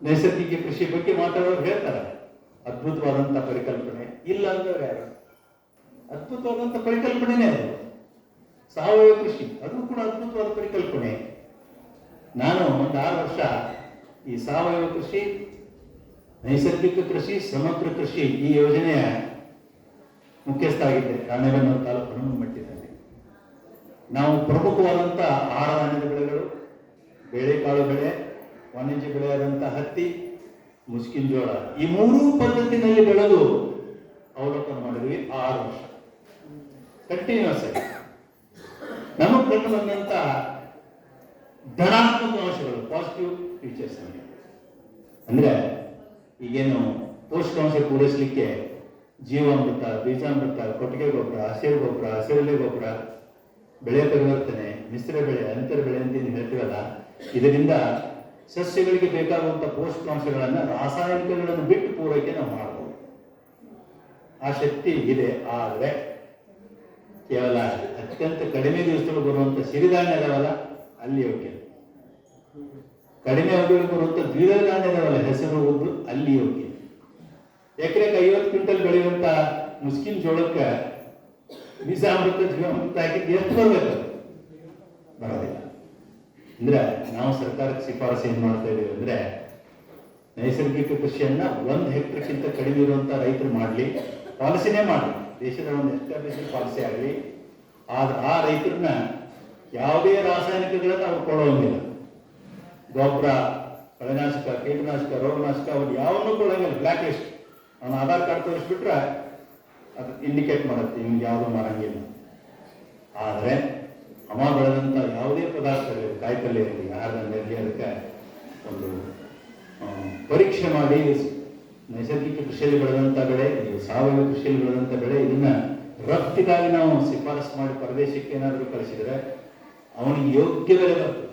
ನೈಸರ್ಗಿಕ ಕೃಷಿ ಬಗ್ಗೆ ಮಾತಾಡೋರು ಹೇಳ್ತಾರೆ, ಅದ್ಭುತವಾದಂಥ ಪರಿಕಲ್ಪನೆ ಇಲ್ಲ ಅಂದ್ರೆ ಯಾರು? ಅದ್ಭುತವಾದಂಥ ಪರಿಕಲ್ಪನೆನೇ ಅದು. ಸಾವಯವ ಕೃಷಿ ಅದು ಕೂಡ ಅದ್ಭುತವಾದ ಪರಿಕಲ್ಪನೆ. ನಾನು ಒಂದು 6 ವರ್ಷ ಈ ಸಾವಯವ ಕೃಷಿ, ನೈಸರ್ಗಿಕ ಕೃಷಿ, ಸಮಗ್ರ ಕೃಷಿ ಈ ಯೋಜನೆಯ ಮುಖ್ಯಸ್ಥ ಆಗಿದ್ದೆ ರಾಣೆಬೆನ್ನೂರು ತಾಲೂಕು ಹನುಮಮಟ್ಟಿನಲ್ಲಿ. ನಾವು ಪ್ರಮುಖವಾದಂಥ ಆಹಾರ ಧಾನ್ಯದ ಬೆಳೆಗಳು, ಬೇಳೆಕಾಳು ಬೆಳೆ, ವಾಣಿಜ್ಯ ಬೆಳೆಯಾದಂಥ ಹತ್ತಿ, ಮುಸ್ಕಿನ ಜೋಳ, ಈ 3 ಪದ್ಧತಿನಲ್ಲಿ ಬೆಳೆದು ಅವಲೋಕನ ಮಾಡಿದ್ವಿ 6 ವರ್ಷ ಕಂಟಿನ್ಯೂಸ್ ಆಗಿ. ನಮಗೆ ಕಂಡು ಬಂದಂತ ಧನಾತ್ಮಕ ಅಂಶಗಳು, ಪಾಸಿಟಿವ್ ಫೀಚರ್ಸ್ ಅಂದ್ರೆ ಈಗೇನು ಪೋಷಕಾಂಶ ಪೂರೈಸಲಿಕ್ಕೆ ಜೀವಾಮೃತ, ಬೀಜಾಮೃತ, ಕೊಟ್ಟಿಗೆ ಗೊಬ್ಬರ, ಹಸಿರು ಗೊಬ್ಬರ, ಹಸಿರೆಲೆ ಗೊಬ್ಬರ, ಬೆಳೆ ಪರಿವರ್ತನೆ, ಮಿಶ್ರ ಬೆಳೆ, ಅಂತರ ಬೆಳೆ ಅಂತ ಏನು ಹೇಳ್ತೀವಲ್ಲ, ಇದರಿಂದ ಸಸ್ಯಗಳಿಗೆ ಬೇಕಾಗುವಂಥ ಪೋಷಕಾಂಶಗಳನ್ನು, ರಾಸಾಯನಿಕಗಳನ್ನು ಬಿಟ್ಟು ಪೂರೈಕೆ ನಾವು ಮಾಡಬಹುದು. ಆ ಶಕ್ತಿ ಇದೆ. ಆದರೆ ಕೇವಲ ಅತ್ಯಂತ ಕಡಿಮೆ ದಿವಸಗಳು ಬರುವಂಥ ಸಿರಿಧಾನ್ಯ ಇದಾವಲ್ಲ, ಅಲ್ಲಿ ಯೋಗ್ಯ. ಕಡಿಮೆ ಅವಧಿಗಳು ಬರುವಂಥ ದ್ವಿದಳ ಧಾನ್ಯ ಇದಾವಲ್ಲ, ಹೆಸರು, ಉದ್ದು, ಅಲ್ಲಿ ಯೋಗ್ಯ. ಎಕರೆಗೆ 50 ಕ್ವಿಂಟಲ್ ಬೆಳೆಯುವಂಥ ಮುಸ್ಕಿನ ಜೋಳಕ್ಕೆ ಬೀಜಾಮೃತ, ಜೀವಾಮೃತ ಹಾಕಿದ್ದು ಎಷ್ಟು ಬರಬೇಕು? ಬರೋದಿಲ್ಲ. ಅಂದ್ರೆ ನಾವು ಸರ್ಕಾರಕ್ಕೆ ಶಿಫಾರಸು ಏನು ಮಾಡ್ತಾ ಇದ್ದೀವಿ ಅಂದ್ರೆ, ನೈಸರ್ಗಿಕ ಕೃಷಿಯನ್ನ 1 ಹೆಕ್ಟರ್ಕ್ಕಿಂತ ಕಡಿಮೆ ಇರುವಂತ ರೈತರು ಮಾಡಲಿ, ಪಾಲಿಸಿನೇ ಮಾಡಲಿ, ದೇಶದ ಒಂದು ಎಸ್ಟಾಬ್ಲಿಷ್ ಪಾಲಿಸಿ ಆಗಲಿ. ಆದ್ರೆ ಆ ರೈತರನ್ನ ಯಾವುದೇ ರಾಸಾಯನಿಕಗಳನ್ನ ಅವ್ರು ಕೊಡೋಂಗಿಲ್ಲ. ಗೊಬ್ಬರ, ಕಳೆನಾಶಕ, ಕೀಟನಾಶಕ, ರೋಗನಾಶಕ ಅವ್ರು ಯಾವನ್ನೂ ಕೊಡೋಂಗಿಲ್ಲ. Black list. ಅವನ ಆಧಾರ್ ಕಾರ್ಡ್ ತೋರಿಸ್ಬಿಟ್ರೆ ಅದು ಇಂಡಿಕೇಟ್ ಮಾಡುತ್ತೆ ಇವ್ನಿಗೆ ಯಾವುದು ಮಾರಂಗಿಲ್ಲ. ಆದರೆ ಅವ ಬೆಳೆದಂಥ ಯಾವುದೇ ಪದಾರ್ಥ ಇರಲಿ, ಕಾಯಿಪಲ್ಯ ಇರಲಿ, ಆಹಾರದಲ್ಲಿ ಇರಲಿ, ಅದಕ್ಕೆ ಒಂದು ಪರೀಕ್ಷೆ ಮಾಡಿ ನೈಸರ್ಗಿಕ ಕೃಷಿಯಲ್ಲಿ ಬೆಳೆದಂಥ ಬೆಳೆ, ಸಾವಯವ ಕೃಷಿಯಲ್ಲಿ ಬೆಳೆದಂಥ ಬೆಳೆ, ಇದನ್ನ ರಫ್ತಿಗಾಗಿ ನಾವು ಶಿಫಾರಸು ಮಾಡಿ ಪರದೇಶಕ್ಕೆ ಏನಾದರೂ ಕಳಿಸಿದರೆ ಅವನಿಗೆ ಯೋಗ್ಯ ಬೆಲೆ ಬರ್ತದೆ.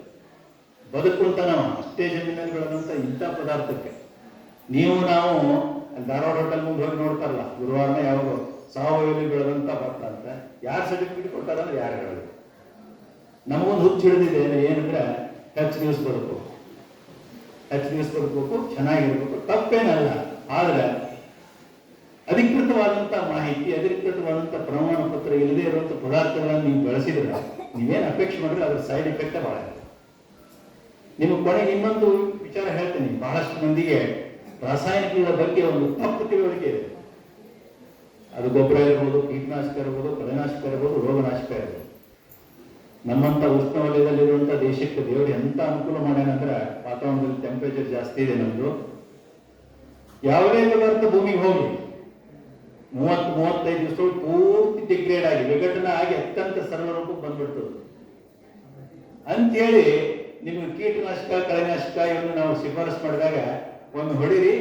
ಬದುಕುಂತ ನಾವು ಅಷ್ಟೇ ಜಮೀನಲ್ಲಿ ಬೆಳೆದಂಥ ಇಂಥ ಪದಾರ್ಥಕ್ಕೆ ನಾವು ಅಲ್ಲಿ ಧಾರವಾಡ ಹೋಟೆಲ್ ಮುಂದೆ ಹೋಗಿ ನೋಡ್ತಾರಲ್ಲ, ಗುರುವಾರನ ಯಾವಾಗ ಸಾವಯವದಲ್ಲಿ ಬೆಳೆದಂಥ ಭತ್ತ ಅಂತ ಯಾರು ಸರ್ಟಿಫಿಕೇಟ್ ಕೊಟ್ಟಾರಂದ್ರೆ ಯಾರು ಹೇಳೋದು. ನಮಗೊಂದು ಹುಚ್ಚು ಹಿಡಿದಿದೆ ಏನಂದ್ರೆ ಹೆಚ್ಚು ದಿವಸ ಬದುಕಬೇಕು, ಚೆನ್ನಾಗಿರ್ಬೇಕು, ತಪ್ಪೇನಲ್ಲ. ಆದರೆ ಅಧಿಕೃತವಾದಂಥ ಮಾಹಿತಿ, ಅಧಿಕೃತವಾದಂಥ ಪ್ರಮಾಣ ಪತ್ರ ಇಲ್ಲದೆ ಇರುವಂಥ ಪದಾರ್ಥಗಳನ್ನು ನೀವು ಬಳಸಿದ್ರೆ ನೀವೇನು ಅಪೇಕ್ಷೆ ಮಾಡಿದ್ರೆ ಅದ್ರ ಸೈಡ್ ಎಫೆಕ್ಟ್ ಭಾಳ ಇದೆ. ನಿಮಗೆ ಕೊನೆಗೆ ಇನ್ನೊಂದು ವಿಚಾರ ಹೇಳ್ತೀನಿ. ಬಹಳಷ್ಟು ಮಂದಿಗೆ ರಾಸಾಯನಿಕಗಳ ಬಗ್ಗೆ ಒಂದು ತಪ್ಪು ತಿಳುವಳಿಕೆ ಇದೆ. ಅದು ಗೊಬ್ಬರ ಇರ್ಬೋದು, ಕೀಟನಾಶಕ ಇರ್ಬೋದು, ಕಳೆನಾಶಕ ಇರ್ಬೋದು, ರೋಗನಾಶಕ ಇರ್ಬೋದು. ನಮ್ಮಂಥ ಉಷ್ಣವಲಯದಲ್ಲಿರುವಂಥ ದೇಶಕ್ಕೆ ದೇವರು ಎಂತ ಅನುಕೂಲ ಮಾಡ್ಯಾನಂದ್ರೆ ವಾತಾವರಣದಲ್ಲಿ ಟೆಂಪರೇಚರ್ ಜಾಸ್ತಿ ಇದೆ ನಮ್ದು. ಯಾವುದೇ ಪದಾರ್ಥ ಭೂಮಿಗೆ ಹೋಗಿ 30-35 ದಿವಸ ಪೂರ್ತಿ ಡಿಗ್ರೇಡ್ ಆಗಿ ವಿಘಟನೆ ಆಗಿ ಅತ್ಯಂತ ಸರಳ ರೂಪಕ್ಕೆ ಬಂದ್ಬಿಡ್ತದೆ ಅಂತೇಳಿ ನಿಮ್ಗೆ ಕೀಟನಾಶಕ, ಕಳೆನಾಶಕ ಇವನ್ನು ನಾವು ಶಿಫಾರಸು ಮಾಡಿದಾಗ ಒಂದು ಹೊಡಿರಿ,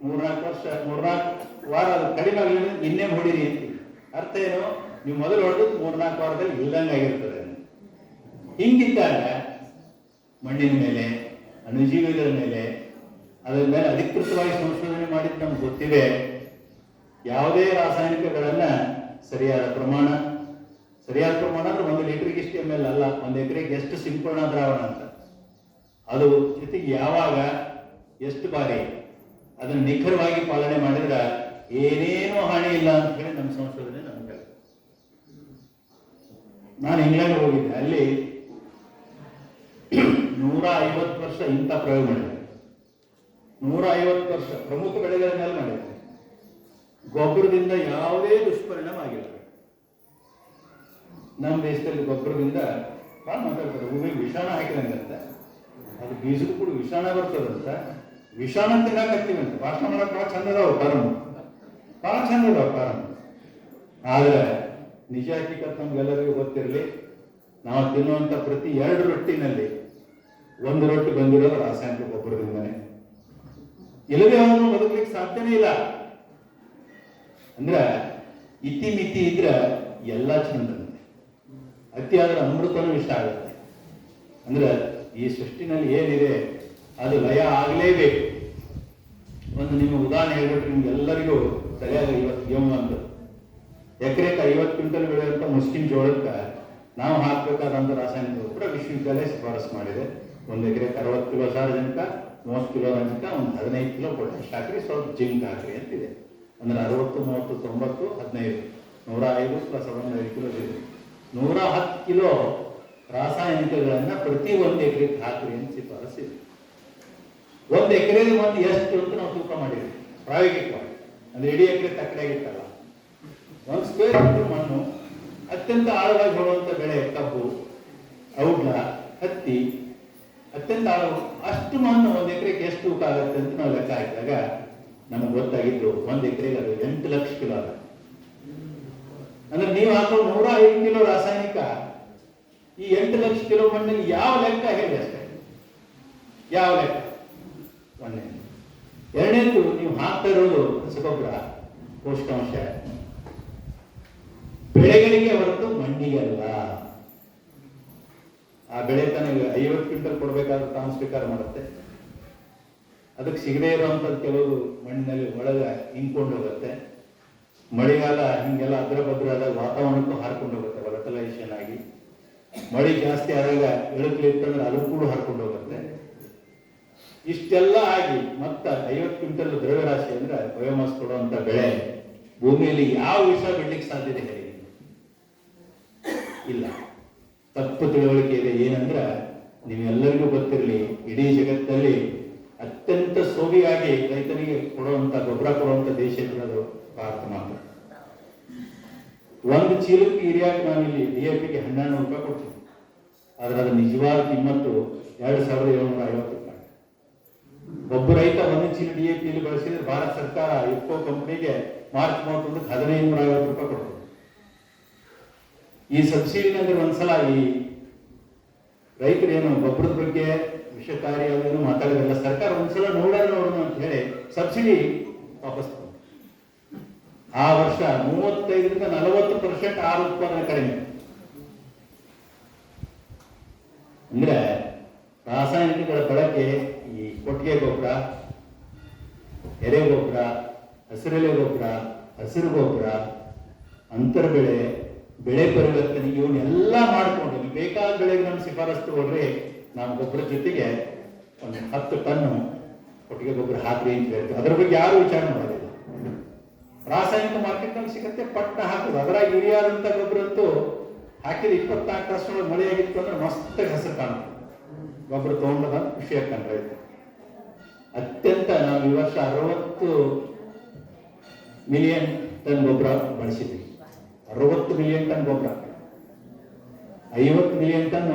3-4 ವಾರ ಅದು ಕಡಿಮೆ ಆಗಲಿ, ಇನ್ನೇ ಹೊಡಿರಿ ಅಂತೀವಿ. ಅರ್ಥ ಏನು? ನೀವು ಮೊದಲು ಹೊಡೆದು 3-4 ವಾರದಲ್ಲಿ ಇಲ್ದಂಗೆ ಆಗಿರ್ತದೆ. ಹಿಂಗಿದ್ದಾಗ ಮಣ್ಣಿನ ಮೇಲೆ, ಅಣುಜೀವಿಗಳ ಮೇಲೆ, ಅದರ ಮೇಲೆ ಅಧಿಕೃತವಾಗಿ ಸಂಶೋಧನೆ ಮಾಡಿದ್ದು ನಮ್ಗೆ ಗೊತ್ತಿದೆ. ಯಾವುದೇ ರಾಸಾಯನಿಕಗಳನ್ನ ಸರಿಯಾದ ಪ್ರಮಾಣ ಅಂದ್ರೆ 1 ಲೀಟರ್ಗೆ ಇಷ್ಟು ml ಅಲ್ಲ, 1 ಎಕರೆಗೆ ಎಷ್ಟು ಸಿಂಪಡಣಾ ದ್ರಾವಣ ಅಂತ, ಅದು ಜೊತೆಗೆ ಯಾವಾಗ ಎಷ್ಟು ಬಾರಿ ಅದನ್ನು ನಿಖರವಾಗಿ ಪಾಲನೆ ಮಾಡಿದ್ರೆ ಏನೇನೋ ಹಾನಿ ಇಲ್ಲ ಅಂತ ಹೇಳಿ ನಮ್ಮ ಸಂಶೋಧನೆ ನಮ್ಗೆ. ನಾನು ಇಂಗ್ಲೆಂಡ್ ಹೋಗಿದ್ದೆ, ಅಲ್ಲಿ 150 ವರ್ಷ ಇಂಥ ಪ್ರಯೋಗ ಮಾಡಿದೆ. 150 ವರ್ಷ ಪ್ರಮುಖ ಬೆಳೆಗಳ ಮೇಲೆ ಮಾಡಿದೆ. ಗೊಬ್ಬರದಿಂದ ಯಾವುದೇ ದುಷ್ಪರಿಣಾಮ ಆಗಿಲ್ಲ. ನಮ್ಮ ದೇಶದಲ್ಲಿ ಗೊಬ್ಬರದಿಂದ ಭಾಳ ಮಾತಾಡ್ತಾರೆ, ಭೂಮಿಗೆ ವಿಷಾಣ ಹಾಕಿದಂಗಂತ, ಅದು ಬೀಜಕ್ಕೂ ಕೂಡ ವಿಷಾಣ ಬರ್ತದಂತ, ವಿಷಾಣ ತಿನ್ನಾಕತ್ತೀವಿ ಅಂತ ಭಾಷಣ ಮಾಡಕ್ಕೆ ಭಾಳ ಚಂದ ಅದಾವ ಕಾರಣ. ಆದರೆ ನಿಜ ಹಕ್ಕಿಕತ್ ನಮ್ಗೆಲ್ಲರಿಗೂ ಗೊತ್ತಿರಲಿ, ನಾವು ತಿನ್ನುವಂಥ ಪ್ರತಿ 2 ರೊಟ್ಟಿನಲ್ಲಿ 1 ರೊಟ್ಟಿ ಬಂದಿರೋದು ರಾಸಾಯನಿಕ ಗೊಬ್ಬರದಿಂದನೇ. ಇಲ್ಲದೆ ಅವನು ಬದುಕಲಿಕ್ಕೆ ಸಾಧ್ಯನೇ ಇಲ್ಲ. ಅಂದ್ರೆ ಇತಿಮಿತಿ ಇದ್ರೆ ಎಲ್ಲ ಚಂದಂತೆ, ಅತಿ ಆದ್ರೆ ಅಮೃತನೂ ಇಷ್ಟ ಆಗುತ್ತೆ. ಅಂದ್ರೆ ಈ ಸೃಷ್ಟಿನಲ್ಲಿ ಏನಿದೆ ಅದು ಲಯ ಆಗಲೇಬೇಕು. ಒಂದು ನಿಮ್ಮ ಉದಾಹರಣೆ ಹೇಳ್ಬಿಟ್ರೆ ನಿಮ್ಗೆಲ್ಲರಿಗೂ ಸರಿಯಾಗಿ 50 ಎಕರೆಗೆ 50 ಕ್ವಿಂಟಲ್ ಬೆಳೆಯುವಂಥ ಮುಸ್ಲಿಂ ಜೋಳಕ್ಕೆ ನಾವು ಹಾಕಬೇಕಾದಂಥ ರಾಸಾಯನಿಕ ಗೊಬ್ಬರ ವಿಶ್ವವಿದ್ಯಾಲಯ ಶಿಫಾರಸು ಮಾಡಿದೆ. 1 ಎಕರೆಗೆ 60 ಕಿಲೋ ಸಾರಜನಕ, 30 ಕಿಲೋ ರಂಜಕ, ಒಂದು 15 ಕಿಲೋ ಪೊಟ್ಯಾಶ್ ಹಾಕ್ರಿ, ಸ್ವಲ್ಪ ಜಿಂಕ್ ಹಾಕ್ರಿ ಅಂತಿದೆ. ಅಂದ್ರೆ 60, 30, 90, 15, 105 ಪ್ಲಸ್ 5 ಕಿಲೋ ಇದೆ. 110 ಕಿಲೋ ರಾಸಾಯನಿಕಗಳನ್ನ ಪ್ರತಿ 1 ಎಕರೆಗೆ ಹಾಕ್ರಿ ಅಂತ ಶಿಫಾರಸಿದೆ. 1 ಎಕರೆಗೆ ಒಂದು ಎಷ್ಟು ಅಂತ ನಾವು ತೂಕ ಮಾಡಿದ್ವಿ ಪ್ರಾಯೋಗಿಕವಾಗಿ. ಅಂದ್ರೆ ಇಡೀ ಎಕರೆ ತಕ್ಕಡೆಯಾಗಿತ್ತಲ್ಲ, 1 ಸ್ಕ್ವೇರ್ ಮೀಟರ್ ಮಣ್ಣು, ಅತ್ಯಂತ ಆಳವಾಗಿ ಹೋಗುವಂಥ ಬೆಳೆ ಕಬ್ಬು, ಔಡ್ಲ, ಹತ್ತಿ, ಅತ್ಯಂತ ಆಳ, ಅಷ್ಟು ಮಣ್ಣು 1 ಎಕರೆಗೆ ಎಷ್ಟು ತೂಕ ಆಗುತ್ತೆ ಅಂತ ನಾವು ಲೆಕ್ಕ ಹಾಕಿದಾಗ ನಮಗೆ ಗೊತ್ತಾಗಿದ್ದು 1 ಎಕರೆಗೆ ಅದು 8 ಲಕ್ಷ ಕಿಲೋ ಆಗುತ್ತೆ. ಅಂದ್ರೆ ನೀವು ಹಾಕೋ 105 ಕಿಲೋ ರಾಸಾಯನಿಕ ಈ 8 ಲಕ್ಷ ಕಿಲೋ ಮಣ್ಣಿಗೆ ಯಾವ ಲೆಕ್ಕ ಹೇಳಿ ಅಷ್ಟೇ, ಯಾವ ಲೆಕ್ಕ? ಒಂದೇ. ಎರಡನೇದು, ನೀವು ಹಾಕ್ತಾ ಇರೋದು ರಸಗೊಬ್ಬರ, ಪೋಷಕಾಂಶ ಬೆಳೆಗಳಿಗೆ ಹೊರತು ಮಣ್ಣಿಗೆ ಅಲ್ಲ. ಆ ಬೆಳೆ ತನಗೆ 50 ಕ್ವಿಂಟಲ್ ಕೊಡಬೇಕಾದ್ರೆ ತಾನು ಸ್ವೀಕಾರ ಮಾಡುತ್ತೆ. ಅದಕ್ಕೆ ಸಿಗದೇ ಇರುವಂಥದ್ದು ಕೆಲವರು ಮಣ್ಣಿನಲ್ಲಿ ಒಳಗೆ ಹಿಂಕೊಂಡು ಹೋಗುತ್ತೆ. ಮಳೆಗಾಲ ಹಿಂಗೆಲ್ಲ ಅದ್ರ ಭದ್ರಾದಾಗ ವಾತಾವರಣಕ್ಕೂ ಹಾರ್ಕೊಂಡು ಹೋಗುತ್ತೆ, ವಲಟಲೈಸೇಷನ್ ಆಗಿ. ಮಳೆ ಜಾಸ್ತಿ ಆದಾಗ ಇಳುಕಲಿತ್ತಂದ್ರೆ ಅದು ಕೂಡ ಹಾರ್ಕೊಂಡು ಹೋಗುತ್ತೆ. ಇಷ್ಟೆಲ್ಲ ಆಗಿ ಮತ್ತೆ 50 ಕ್ವಿಂಟಲ್ ದ್ರವ್ಯರಾಶಿ ಅಂದ್ರೆ ಬಯೋಮಾಸ್ ಕೊಡುವಂತ ಬೆಳೆ ಭೂಮಿಯಲ್ಲಿ ಯಾವ ವಿಷ ಬಿಡ್ಲಿಕ್ಕೆ ಸಾಧ್ಯತೆ ಹೇಳಿ? ಇಲ್ಲ. ತಪ್ಪು ತಿಳುವಳಿಕೆ ಇದೆ. ಏನಂದ್ರೆ ನೀವೆಲ್ಲರಿಗೂ ಗೊತ್ತಿರಲಿ, ಇಡೀ ಜಗತ್ತಲ್ಲಿ ಅತ್ಯಂತ ಸೋವಿಯಾಗಿ ರೈತರಿಗೆ ಕೊಡುವಂತ ಗೊಬ್ಬರ ಕೊಡುವಂತ ದೇಶ ಇರೋದು ಭಾರತ ಮಾತ್ರ. ಒಂದು ಚೀಲಕ್ಕೆ ಯೂರಿಯಾಕ್ಕೆ ನಾವಿಲ್ಲಿ DAPಗೆ 1200 ರೂಪಾಯಿ ಕೊಡ್ತೀವಿ. ಆದ್ರೆ ಅದರ ನಿಜವಾದ ಕಿಮ್ಮತ್ತು 2750 ರೂಪಾಯಿ. ಒಬ್ಬ ರೈತ ಒಂದು ಚೀಲ DAPಯಲ್ಲಿ ಬಳಸಿದ್ರೆ ಭಾರತ ಸರ್ಕಾರ ಇಫ್ಕೋ ಕಂಪನಿಗೆ ಮಾರ್ಚ್ 31ಕ್ಕೆ 1550 ರೂಪಾಯಿ ಕೊಡ್ತದೆ. ಈ ಸಬ್ಸಿಡಿನಲ್ಲಿ ಒಂದ್ಸಲ ಈ ರೈತರೇನು ಗೊಬ್ಬರದ ಬಗ್ಗೆ ವಿಷಕಾರಿ ಅವೇನು ಮಾತಾಡೋದಿಲ್ಲ. ಸರ್ಕಾರ ಒಂದ್ಸಲ ನೋಡೋಣ ಅಂತ ಹೇಳಿ ಸಬ್ಸಿಡಿ ವಾಪಸ್ ತಗೊಂಡು ಆ ವರ್ಷ 35ರಿಂದ 40% ಆಹಾರ ಉತ್ಪಾದನೆ ಕಡಿಮೆ. ಅಂದ್ರೆ ರಾಸಾಯನಿಕಗಳ ಬಳಕೆ, ಈ ಕೊಟ್ಟಿಗೆ ಗೊಬ್ಬರ, ಎರೆ ಗೊಬ್ಬರ, ಹಸಿರೆಲೆ ಗೊಬ್ಬರ, ಹಸಿರು ಗೊಬ್ಬರ, ಅಂತರ ಬೆಳೆ, ಬೆಳೆ ಪರಿವರ್ತನೆ ಇವನ್ನೆಲ್ಲ ಮಾಡಿಕೊಂಡು ನೀವು ಬೇಕಾದ ಬೆಳೆಗೆ ನಮ್ಮ ಶಿಫಾರಸು ತಗೊಳ್ರಿ, ನಾವು ಗೊಬ್ಬರ ಜೊತೆಗೆ ಒಂದು 10 ಟನ್ ಕೊಟ್ಟಿಗೆ ಗೊಬ್ಬರ ಹಾಕ್ರಿ ಅಂತ ಹೇಳ್ತೀವಿ. ಅದರ ಬಗ್ಗೆ ಯಾರು ವಿಚಾರ ಮಾಡೋದಿಲ್ಲ. ರಾಸಾಯನಿಕ ಮಾರ್ಕೆಟ್ನಲ್ಲಿ ಸಿಗುತ್ತೆ, ಪಟ್ಟ ಹಾಕೋದು. ಅದರ ಯೂರಿಯಾದಂಥ ಗೊಬ್ಬರ ಅಂತೂ ಹಾಕಿದ 24 ತಾಸು ಮಳೆಯಾಗಿತ್ತು ಅಂದ್ರೆ ಮಸ್ತ್ ಹೆಸರು ಕಾಣುತ್ತೆ. ಗೊಬ್ಬರ ತಗೊಂಡದ ಖುಷಿ ಆಗ್ತಾನೆ ರೈತ. ಅತ್ಯಂತ ನಾವು ಈ ವರ್ಷ 60 ಮಿಲಿಯನ್ ಟನ್ ಗೊಬ್ಬರ ಬಳಸಿದ್ವಿ. 60 ಮಿಲಿಯನ್ ಟನ್ ಗೊಬ್ಬರ, 50 ಮಿಲಿಯನ್ ಟನ್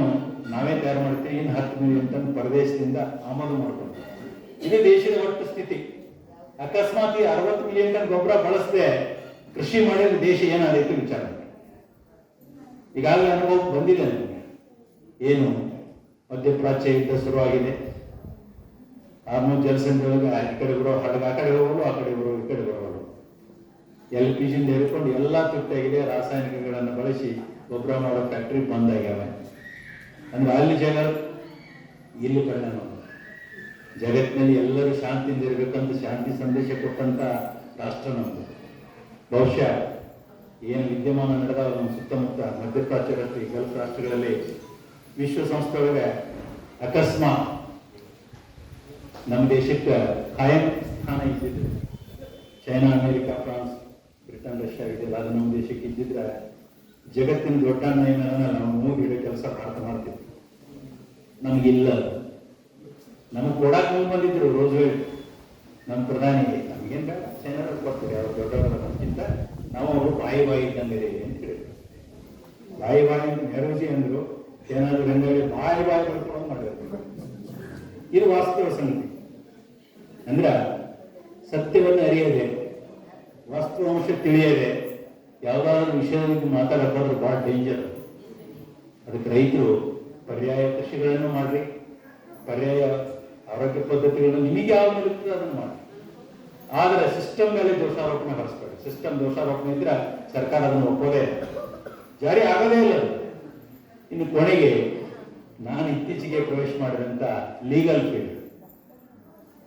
ನಾವೇ ತಯಾರು ಮಾಡ್ತೀವಿ. ಇನ್ನು 10 ಮಿಲಿಯನ್ ಟನ್ ಪರದೇಶದಿಂದ ಆಮದು ಮಾಡ್ಕೊಂಡ್ವಿ. ಇದು ದೇಶದ ಒಟ್ಟು ಸ್ಥಿತಿ. ಅಕಸ್ಮಾತ್ ಈ 60 ಮಿಲಿಯನ್ ಟನ್ ಗೊಬ್ಬರ ಬಳಸದೆ ಕೃಷಿ ಮಾಡಿದ್ರೆ ದೇಶ ಏನಾದೈತೆ ವಿಚಾರ. ಈಗಾಗಲೇ ಅನುಭವ ಬಂದಿದೆ ನಮಗೆ. ಏನು ಮಧ್ಯಪ್ರಾಚ್ಯ ಯುದ್ಧ ಶುರುವಾಗಿದೆ. ಹಾರ್ಮೋನ್ ಜಲಸಂಧಿ ಒಳಗೆ ಈ ಕಡೆ ಬರೋ ಹಡಗ ಆ ಕಡೆ ಹೋಗೋದು, ಆ ಕಡೆ ಬರೋ ಈ ಕಡೆ ಬರೋದು. LPG ಹಿಡ್ಕೊಂಡು ಎಲ್ಲ ತುಟ್ಟಾಗಿದೆ. ರಾಸಾಯನಿಕಗಳನ್ನು ಬಳಸಿ ಗೊಬ್ಬರ ಮಾಡೋ ಫ್ಯಾಕ್ಟ್ರಿ ಬಂದಾಗ್ಯಾವೆ. ಅಂದ್ರೆ ಅಲ್ಲಿ ಜಗ ಇಲ್ಲಿ ಪರಿಣಾಮ. ಜಗತ್ತಿನಲ್ಲಿ ಎಲ್ಲರೂ ಶಾಂತಿಯಿಂದ ಇರಬೇಕಂತ ಶಾಂತಿ ಸಂದೇಶ ಕೊಟ್ಟಂತ ರಾಷ್ಟ್ರ ನಮ್ಮದು. ಬಹುಶಃ ಏನು ವಿದ್ಯಮಾನ ನಡೆದ ನಮ್ಮ ಸುತ್ತಮುತ್ತ ಮಧ್ಯಪ್ರಾಚ್ಯ ರಾಷ್ಟ್ರ, ಗಲ್ಫ್ ರಾಷ್ಟ್ರಗಳಲ್ಲಿ ವಿಶ್ವಸಂಸ್ಥೆ ಒಳಗೆ ಅಕಸ್ಮಾತ್ ನಮ್ಮ ದೇಶಕ್ಕೆ ಕಾಯಂ ಸ್ಥಾನ ಇದ್ದಿದ್ರೆ, China, America, France, Britain, Russia ಇದೆಲ್ಲ ಅದು ನಮ್ಮ ದೇಶಕ್ಕೆ ಇದ್ದಿದ್ರೆ ಜಗತ್ತಿನ ದೊಡ್ಡ ನಯನನ ನಾವು ಮೂಗಿಡೋ ಕೆಲಸ ಭಾರತ ಮಾಡ್ತೀವಿ. ನಮಗಿಲ್ಲ. ನಮಗೆ ಕೊಡಾಕ್ ಮುಂದೆ ಬಂದಿದ್ರು ರೋಸ್ವೆಲ್ಟ್ ನಮ್ಮ ಪ್ರಧಾನಿಗೆ. ನಮಗೇನು ಬೇಡ, ಚೈನಾದವ್ರು ಕೊಡ್ತೀವಿ, ಅವ್ರು ದೊಡ್ಡವರ ನಮ್ಗಿಂತ ನಾವು ಅವರು ಬಾಯಿ ಇದ್ದಂಗೆ ಅಂತ ಹೇಳಿದ್ರು. ಬಾಯಿ ಅಂತ ನೆರವೇಸಿ ಅಂದರು. ಚೈನಾದ್ರು ರಂಗಲ್ಲಿ ಬಾಯಿ ಬರ್ಕೊಂಡು ಮಾಡಬೇಕು. ಇದು ವಾಸ್ತವ ಸಂಗತಿ. ಅಂದ್ರೆ ಸತ್ಯವನ್ನು ಅರಿಯದೆ, ವಾಸ್ತವಾಂಶ ತಿಳಿಯದೆ ಯಾವುದಾದ್ರೂ ವಿಷಯದ ಬಗ್ಗೆ ಮಾತಾಡೋದಾದ್ರೆ ಭಾಳ ಡೇಂಜರ್. ಅದಕ್ಕೆ ರೈತರು ಪರ್ಯಾಯ ಕೃಷಿಗಳನ್ನು ಮಾಡ್ರಿ, ಪರ್ಯಾಯ ಆರೋಗ್ಯ ಪದ್ಧತಿಗಳನ್ನು ನಿಮಗೆ ಯಾವ ಇರ್ತದೆ ಅದನ್ನು ಮಾಡಿ. ಆದರೆ ಸಿಸ್ಟಮ್ ಮೇಲೆ ದೋಷಾರೋಪಣೆ ಹೊರಿಸ್ಬೇಡಿ. ಸಿಸ್ಟಮ್ ದೋಷಾರೋಪಣೆ ಇದ್ರೆ ಸರ್ಕಾರ ಅದನ್ನು ಒಪ್ಪೋದೇ, ಜಾರಿ ಆಗೋದೇ ಇಲ್ಲ. ಇನ್ನು ಕೊನೆಗೆ ನಾನು ಇತ್ತೀಚೆಗೆ ಪ್ರವೇಶ ಮಾಡಿದಂಥ ಲೀಗಲ್ ಫೀಲ್ಡ್.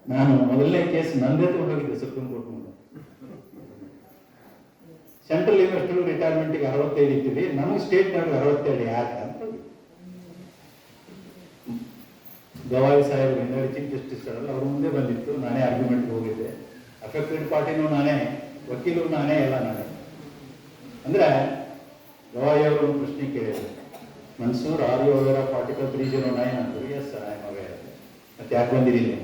ನಾನು ಮೊದಲನೇ ಕೇಸ್ ನಂದೇ ತಗೊಂಡೋಗಿದ್ದೆ ಸುಪ್ರೀಂ ಕೋರ್ಟ್ ಮುಂದೆ. ಸೆಂಟ್ರಲ್ ಯೂನಿವರ್ಸಿಟಿ ರಿಟೈರ್ಮೆಂಟ್ಗೆ 65 ಇಟ್ಟಿದ್ವಿ, ನಮಗೆ ಸ್ಟೇಟ್ನವ್ರಿಗೆ 67 ಯಾಕೆ ಅಂತ. ಗವಾಯಿ ಸಾಹೇಬ್ ಹಿಂದೆ ಚೀಫ್ ಜಸ್ಟಿಸ್ ಅವರಲ್ಲ, ಅವ್ರ ಮುಂದೆ ಬಂದಿತ್ತು. ನಾನೇ ಆರ್ಗ್ಯುಮೆಂಟ್ಗೆ ಹೋಗಿದ್ದೆ. ಅಫೆಕ್ಟೆಡ್ ಪಾರ್ಟಿನೂ ನಾನೇ, ವಕೀಲರು ನಾನೇ, ಎಲ್ಲ ನಾನೇ. ಅಂದ್ರೆ ಗವಾಯಿ ಅವರು ಪ್ರಶ್ನೆ ಕೇಳಿದ್ರು, Mansoor are you aware of article 309 ಅಂದರು. Yes I am aware. ಮತ್ತೆ ಯಾಕೆ ಬಂದಿರಿ ನೀವು?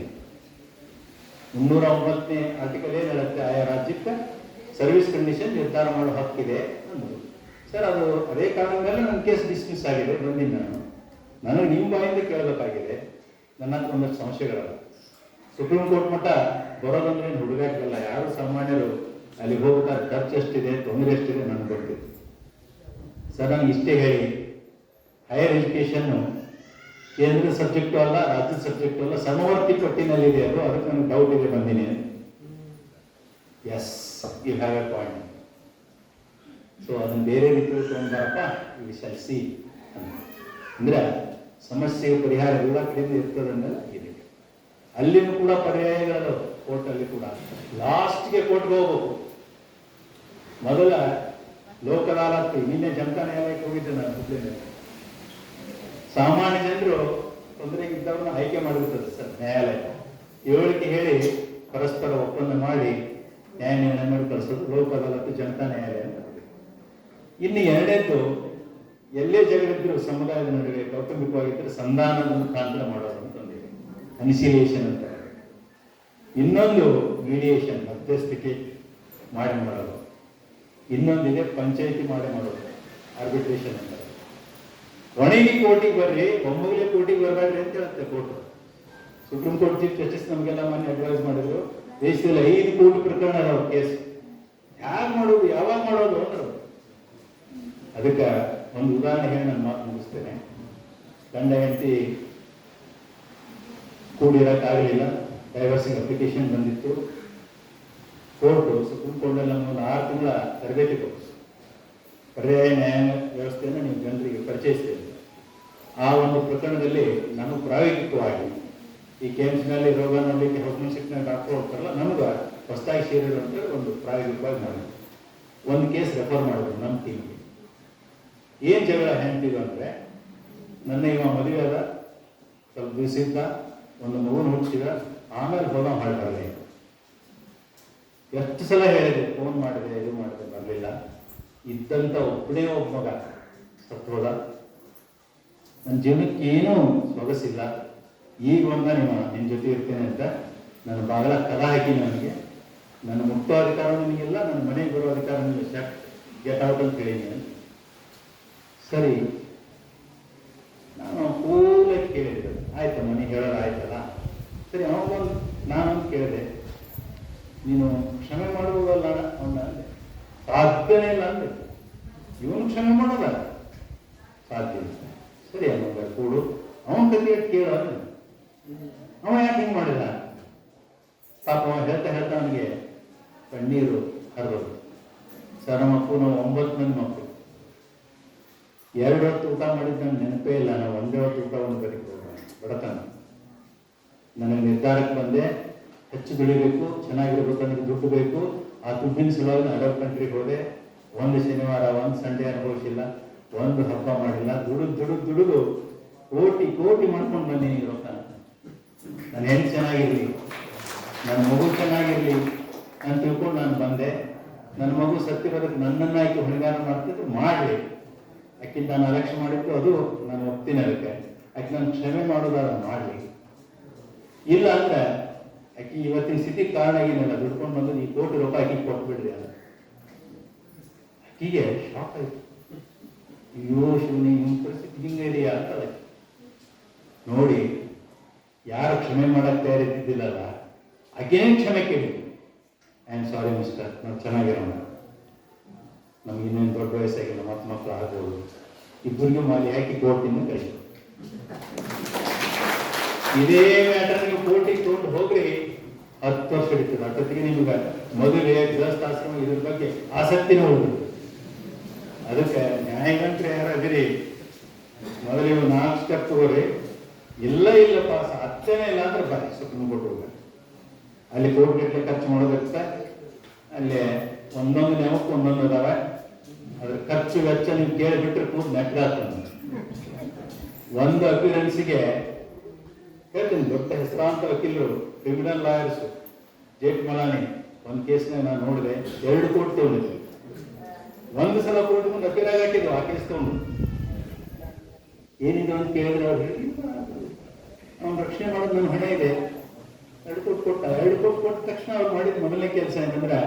309ನೇ ಆರ್ಟಿಕಲ್ ಏನು ಹೇಳುತ್ತೆ? ಆಯಾ ರಾಜ್ಯಕ್ಕೆ ಸರ್ವಿಸ್ ಕಂಡೀಷನ್ ನಿರ್ಧಾರ ಮಾಡೋ ಹಕ್ಕಿದೆ ಅಂದರು. ಸರ್, ಅದು ಅದೇ ಕಾರಣದಿಂದಲೇ ನನ್ನ ಕೇಸ್ ಡಿಸ್ಮಿಸ್ ಆಗಿದೆ. ಬಂದಿನಿ ನಾನು. ನನಗೆ ನಿಮ್ಮ ಬಾಯಿಂದ ಕೇಳಬೇಕಾಗಿದೆ. ನನ್ನ ಹತ್ರ ಒಂದಷ್ಟು ಸಮಸ್ಯೆಗಳಲ್ಲ. ಸುಪ್ರೀಂ ಕೋರ್ಟ್ ಮಟ್ಟ ಬರೋದಂದ್ರೆ ಏನು ಹುಡುಗಾಕಲ್ಲ. ಯಾರು ಸಾಮಾನ್ಯರು ಅಲ್ಲಿ ಹೋಗ್ಬೇಕಾದ್ರೆ ಖರ್ಚು ಎಷ್ಟಿದೆ, ತೊಂದರೆ ಎಷ್ಟಿದೆ ನನಗೆ ಗೊತ್ತಿದೆ. ಸರ್, ನನಗೆ ಇಷ್ಟೇ ಹೇಳಿ, ಹೈಯರ್ ಎಜುಕೇಷನ್ನು ಕೇಂದ್ರ ಸಬ್ಜೆಕ್ಟು ಅಲ್ಲ, ರಾಜ್ಯದ ಸಬ್ಜೆಕ್ಟು ಅಲ್ಲ, ಸಮವರ್ತಿ ಪಟ್ಟಿನಲ್ಲಿದೆ ಅದು. ಅದಕ್ಕೆ ನನಗೆ ಡೌಟ್ ಇದೆ, ಬಂದಿನಿ. Yes, you have a point. So ಅದನ್ನು ಬೇರೆ ರೀತಿಯಲ್ಲಿ ತಗೊಂಡಾರಪ್ಪ, ವಿ ಶಾಲ್ ಸಿ ಅಂದ್ರೆ ಸಮಸ್ಯೆಗೆ ಪರಿಹಾರ ಎಲ್ಲ ಕಡೆಯಿಂದ ಇರ್ತದನ್ನೆಲ್ಲ ಇದೆ. ಅಲ್ಲಿನೂ ಕೂಡ ಪರ್ಯಾಯಗಳು ಕೋರ್ಟಲ್ಲಿ ಕೂಡ. ಲಾಸ್ಟ್ಗೆ ಕೋರ್ಟ್ಗೆ ಹೋಗ್ಬೇಕು. ಮೊದಲ ಲೋಕ ಅದಾಲತ್, ನಿನ್ನೆ ಜನತಾ ನ್ಯಾಯಾಲಯಕ್ಕೆ ಹೋಗಿದ್ದೆ ನಾನು ಹುಬ್ಳಿನಲ್ಲಿ. ಸಾಮಾನ್ಯ ಜನರು ತೊಂದರೆಗಿದ್ದವ್ರನ್ನ ಆಯ್ಕೆ ಮಾಡಿಬಿಡ್ತದೆ ಸರ್ ನ್ಯಾಯಾಲಯ. ಹೇಳಿಕೆ ಹೇಳಿ ಪರಸ್ಪರ ಒಪ್ಪಂದ ಮಾಡಿ ನ್ಯಾಯ ನಿರ್ಣಯ ಮಾಡಿ ಕಳಿಸೋದು ಲೋಕ ಅದಾಲತ್, ಜನತಾ ನ್ಯಾಯಾಲಯ ಅಂತ. ಇನ್ನು ಎರಡನೇದ್ದು, ಎಲ್ಲೇ ಜಗಳಿದ್ರು ಸಮುದಾಯದ ನಡುವೆ ಕೌಟುಂಬಿಕವಾಗಿದ್ದರೆ ಸಂಧಾನದ ಮುಖಾಂತರ ಮಾಡೋದು ಅಂತಂದಿದೆ. ಕನ್ಸಿಲಿಯೇಷನ್ ಅಂತ. ಇನ್ನೊಂದು ಮೀಡಿಯೇಷನ್, ಮಧ್ಯಸ್ಥಿಕೆ ಮಾಡಿ ಮಾಡೋದು. ಇನ್ನೊಂದಿದೆ ಪಂಚಾಯಿತಿ ಮಾಡಿ ಮಾಡೋದು, ಆರ್ಬಿಟ್ರೇಷನ್ ಅಂತ. ಒಣಗಿ ಕೋರ್ಟಿಗೆ ಬರ್ರಿ, ಒಮ್ಮಗಲೇ ಕೋರ್ಟಿಗೆ ಬರಬೇಡ್ರಿ ಅಂತ ಹೇಳುತ್ತೆ court. Supreme court chief justice ನಮಗೆಲ್ಲ ಮೊನ್ನೆ ಅಡ್ವೈಸ್ ಮಾಡಿದ್ರು, ದೇಶದಲ್ಲಿ 5 ಕೋಟಿ ಪ್ರಕರಣ ಅದಾವ ಕೇಸ್, ಹ್ಯಾಗ್ ಮಾಡೋದು, ಯಾವಾಗ ಮಾಡೋದು ಅಂದರು. ಅದಕ್ಕೆ ಒಂದು ಉದಾಹರಣೆ ಹೇಳಿ ನಾನು ಮಾತು ಮುಗಿಸ್ತೇನೆ. ಗಂಡ ಹೆಂಡತಿ ಕೂಡಿರೋಕ್ಕಾಗಲಿಲ್ಲ, ಡೈವರ್ಸಿಂಗ್ ಅಪ್ಲಿಕೇಶನ್ ಬಂದಿತ್ತು. ಕೋರ್ಟು, ಸುಪ್ರೀಂ ಕೋರ್ಟಲ್ಲಿ ನಮ್ಮೊಂದು 6 ತಿಂಗಳ ತರಬೇತಿ ಕೊಟ್ಟು ಪರ್ಯಾಯ ನ್ಯಾಯ ವ್ಯವಸ್ಥೆಯನ್ನು ನೀವು ಜನರಿಗೆ ಪರಿಚಯಿಸ್ತೇವೆ. ಆ ಒಂದು ಪ್ರಕರಣದಲ್ಲಿ ನಾನು ಪ್ರಾಯೋಗಿಕವಾಗಿ ಈ ಕೇಮ್ಸ್ನಲ್ಲಿ ರೋಗ ನೋಡಲಿಕ್ಕೆ ಹೌಸ್ಮೆನ್ಶಿಪ್ನ ಡಾಕ್ಟರ್ ಹೋಗ್ತಾರಲ್ಲ, ನಮ್ಗೆ ಹೊಸದಾಗಿ ಸೇರಿದ್ರು ಅಂತೇಳಿ ಒಂದು ಪ್ರಾಯೋಗಿಕವಾಗಿ ಮಾಡಿದ್ರು. ಒಂದು ಕೇಸ್ ರೆಫರ್ ಮಾಡಿದ್ರು ನಮ್ಮ ಟೀಮ್ಗೆ. ಏನು ಜಗಳ ಹೆಂಡ್ತಿದ್ರು ಅಂದರೆ, ನನ್ನ ಇವ ಮದುವೆ ಆದ ಸ್ವಲ್ಪ ದಿವಸದಿಂದ ಒಂದು ಮಗುನ ಹುಟ್ಟಿಸಿದ, ಆಮೇಲೆ ಹೋದ ಹಾಳ್ಬಾರ್ದೆ. ಎಷ್ಟು ಸಲ ಹೇಳಿದೆ, ಫೋನ್ ಮಾಡಿದೆ, ಇದು ಮಾಡಿದೆ, ಬರಲಿಲ್ಲ. ಇದ್ದಂಥ ಒಬ್ಬನೇ ಒಬ್ಬ ಮಗ ಸತ್ತು ಹೋದ. ನನ್ನ ಜೀವನಕ್ಕೆ ಏನೂ ಸೊಗಸಿಲ್ಲ. ಈಗ ಒಂದ ನಿನ್ನ ಜೊತೆ ಇರ್ತೇನೆ ಅಂತ ನನ್ನ ಬಾಗಲ ಕದ ಹಾಕಿ ನನಗೆ, ನನ್ನ ಮುಟ್ಟೋ ಅಧಿಕಾರ ನಿನಗಿಲ್ಲ, ನನ್ನ ಮನೆಗೆ ಬರೋ ಅಧಿಕಾರ ನಿಮಗೆ, ಗೆಟ್ ಔಟ್ ಅಂತ ಹೇಳಿದ್ದೀನಿ. ಸರಿ, ನಾನು ಕೂಲಾಗಿ ಕೇಳಿದ್ದೆ, ಆಯ್ತು ಮನೆಗೆ ಹೇಳೋದು ಆಯ್ತಲ್ಲ. ಸರಿ, ಅವನಿಗೊಂದು ನಾನೊಂದು ಕೇಳಿದೆ, ನೀನು ಕ್ಷಮೆ ಮಾಡ್ಬೋದಲ್ಲ ಅವನ್ನ ಅಂದೆ. ಸಾಧ್ಯನೇ ಇಲ್ಲ ಅಂದೆ. ಇವನು ಕ್ಷಮೆ ಮಾಡೋದ ಸಾಧ್ಯ ಇಲ್ಲ. ಸರಿ, ಅವನ ಕೂಡು, ಅವನ ಕತೆ ಕೇಳೋ. ಅವ ಯಾಕೆ ಹಿಂಗೆ ಮಾಡಿದ? ಪಾಪ ಅವ ಹೇಳ್ತಾ ಅವನಿಗೆ ಕಣ್ಣೀರು ಹರಿದೋದು. ಸರ್, ನಮ್ಮ ಮಕ್ಕಳು ನಾವು 9 ಮಂದಿ ಮಕ್ಕಳು, 2 ಹೊತ್ತು ಊಟ ಮಾಡಿದ್ದು ನನಗೆ ನೆನಪೇ ಇಲ್ಲ. ನಾವು ಒಂದೇ ಹೊತ್ತು ಊಟ ಒಂದು ಬರೀಬೋದು ಬಡತನ. ನನಗೆ ನಿರ್ಧಾರಕ್ಕೆ ಬಂದೆ, ಹೆಚ್ಚು ದುಡಿಬೇಕು, ಚೆನ್ನಾಗಿರ್ಬೇಕಂದ್ರೆ ದುಡ್ಡು ಬೇಕು. ಆ ದುಡ್ಡಿನ ಸಲುವಾಗಿ ನಾನು ಅರಬ್ ಕಂಟ್ರಿಗೆ ಹೋದೆ. ಒಂದು ಶನಿವಾರ, ಒಂದು ಸಂಡೇ ಅನುಭವಿಸಿಲ್ಲ, ಒಂದು ಹಬ್ಬ ಮಾಡಿಲ್ಲ. ದುಡಿದು ಕೋಟಿ ಮಾಡ್ಕೊಂಡು ಬಂದೀನಿ ರೊಕ್ಕ. ನನ್ನ ಹೆಣ್ಣು ಚೆನ್ನಾಗಿರಲಿ, ನನ್ನ ಮಗು ಚೆನ್ನಾಗಿರಲಿ ಅಂತ ತಿಳ್ಕೊಂಡು ನಾನು ಬಂದೆ. ನನ್ನ ಮಗು ಸತ್ತಿರೋದಕ್ಕೆ ನನ್ನನ್ನು ಆಕೆ ಹೊಣೆಗಾರ ಮಾಡ್ತಿದ್ರು, ಮಾಡಲಿ. ಆಕೆ ನಾನು ಅಲಕ್ಷ್ಯ ಮಾಡಿದ್ದು ಅದು ನಾನು ಒಪ್ತೀನಿ. ಅದಕ್ಕೆ ಆಕೆ ನಾನು ಕ್ಷಮೆ ಮಾಡೋದಾದ್ರೆ ಮಾಡಲಿ. ಇಲ್ಲ ಅಂದ್ರೆ ಆಕೆ ಇವತ್ತಿನ ಸ್ಥಿತಿಗೆ ಕಾರಣ ಏನಿಲ್ಲ, ದುಡ್ಕೊಂಡು ಬಂದು ಈ ಕೋಟಿ ರೊಕ್ಕ ಆಕೆಗೆ ಕೊಟ್ಬಿಡ್ರಿ ಅಲ್ಲ. ಆಕೆಗೆ ಶಾಕ್ ಆಯ್ತು. ಅಯ್ಯೋ ಶಿವನಿ, ನಿಮ್ಮ ಪರಿಸ್ಥಿತಿ ಹಿಂಗೆ ಇದೆಯಾ ಅಂತಲ್ಲ. ನೋಡಿ, ಯಾರು ಕ್ಷಮೆ ಮಾಡಕ್ಕೆ ತಯಾರಿದ್ದಿಲ್ಲಲ್ಲ, ಆಕೆನೇ ಕ್ಷಮೆ ಕೇಳಿ, ಐ ಆಮ್ ಸಾರಿ ಮಿಸ್ಟರ್, ನಾವು ಚೆನ್ನಾಗಿರೋಣ, ನಮ್ಗೆ ಇನ್ನೇನು ದೊಡ್ಡ ವಯಸ್ಸಾಗಿಲ್ಲ, ಮಕ್ಕಳು ಆಗ್ಬೋದು, ಇಬ್ಬರಿಗೂ ಮಾಲಿ ಹಾಕಿ ಕೋರ್ಟಿಂದ ಕಳಿಸಿ. ಇದೇ ಮ್ಯಾಟರ್ ನೀವು ಕೋರ್ಟಿಗೆ ತೊಗೊಂಡು ಹೋಗ್ರಿ, 10 ವರ್ಷ ಹಿಡಿತದೆ. ಅಷ್ಟೊತ್ತಿಗೆ ನಿಮ್ಗೆ ಮದುವೆ, ಗೃಹಸ್ಥಾಶ್ರಮ ಇದ್ರ ಬಗ್ಗೆ ಆಸಕ್ತಿನೇ ಹೋಗ್ಬಿಡುತ್ತೆ. ಅದಕ್ಕೆ ನ್ಯಾಯಮಂತ್ರಿ ಯಾರು ಅದಿರಿ, ಮೊದಲು ನೀವು 4 ಸ್ಟೆಪ್ ತಗೋರಿ. ಇಲ್ಲ ಸಾಧ್ಯನೇ ಇಲ್ಲ ಅಂದ್ರೆ ಬರೀ ಸುಪ್ರೀಂ ಕೋರ್ಟ್ ಹೋಗ, ಅಲ್ಲಿ ಕೋರ್ಟ್ ಗಟ್ಟಲೆ ಖರ್ಚು ಮಾಡೋದಕ್ಕೆ ಅಲ್ಲಿ ಒಂದೊಂದು ನ್ಯಾಯಕ್ಕೆ ಒಂದೊಂದು ಅದಾವೆ. ಅದ್ರ ಖರ್ಚು ವೆಚ್ಚ ನೀವು ಕೇಳಿಬಿಟ್ರೆ ಕೂಡ ನೆಟ್ಟಾಗ್ತದೆ. ಒಂದು ಅಪಿರೆನ್ಸಿಗೆ ಹೇಳ್ತೀನಿ, ದೊಡ್ಡ ಹೆಸರಾಂತ ವಕೀಲರು, ಕ್ರಿಮಿನಲ್ ಲಾಯರ್ಸು, ಜೇಟ್ ಮಲಾನಿ ಒಂದು ಕೇಸ್ನಾಗ ನಾನು ನೋಡಿದೆ, 2 ಕೋಟಿ ತಗೊಂಡಿದ್ದೆ. ಒಂದು ಸಲ ಕೋರ್ಟ್ ಮುಂದೆ ಅಪೀರಾಗಿ ಹಾಕಿದ್ರು ಆ ಕೇಸ್ ತಗೊಂಡು. ಏನಿದೆ ಅಂತ ಕೇಳಿದ್ರೆ ಅವ್ರು ಹೇಳಿ, ಅವ್ನು ರಕ್ಷಣೆ ಮಾಡೋದು ನನ್ನ ಹಣ ಇದೆ, 2 ಕೋಟಿ ಕೊಟ್ಟ. 2 ಕೋಟಿ ಕೊಟ್ಟ ತಕ್ಷಣ ಅವ್ರು ಮಾಡಿದ ಮೊದಲನೇ ಕೆಲಸ ಏನಂದ್ರೆ,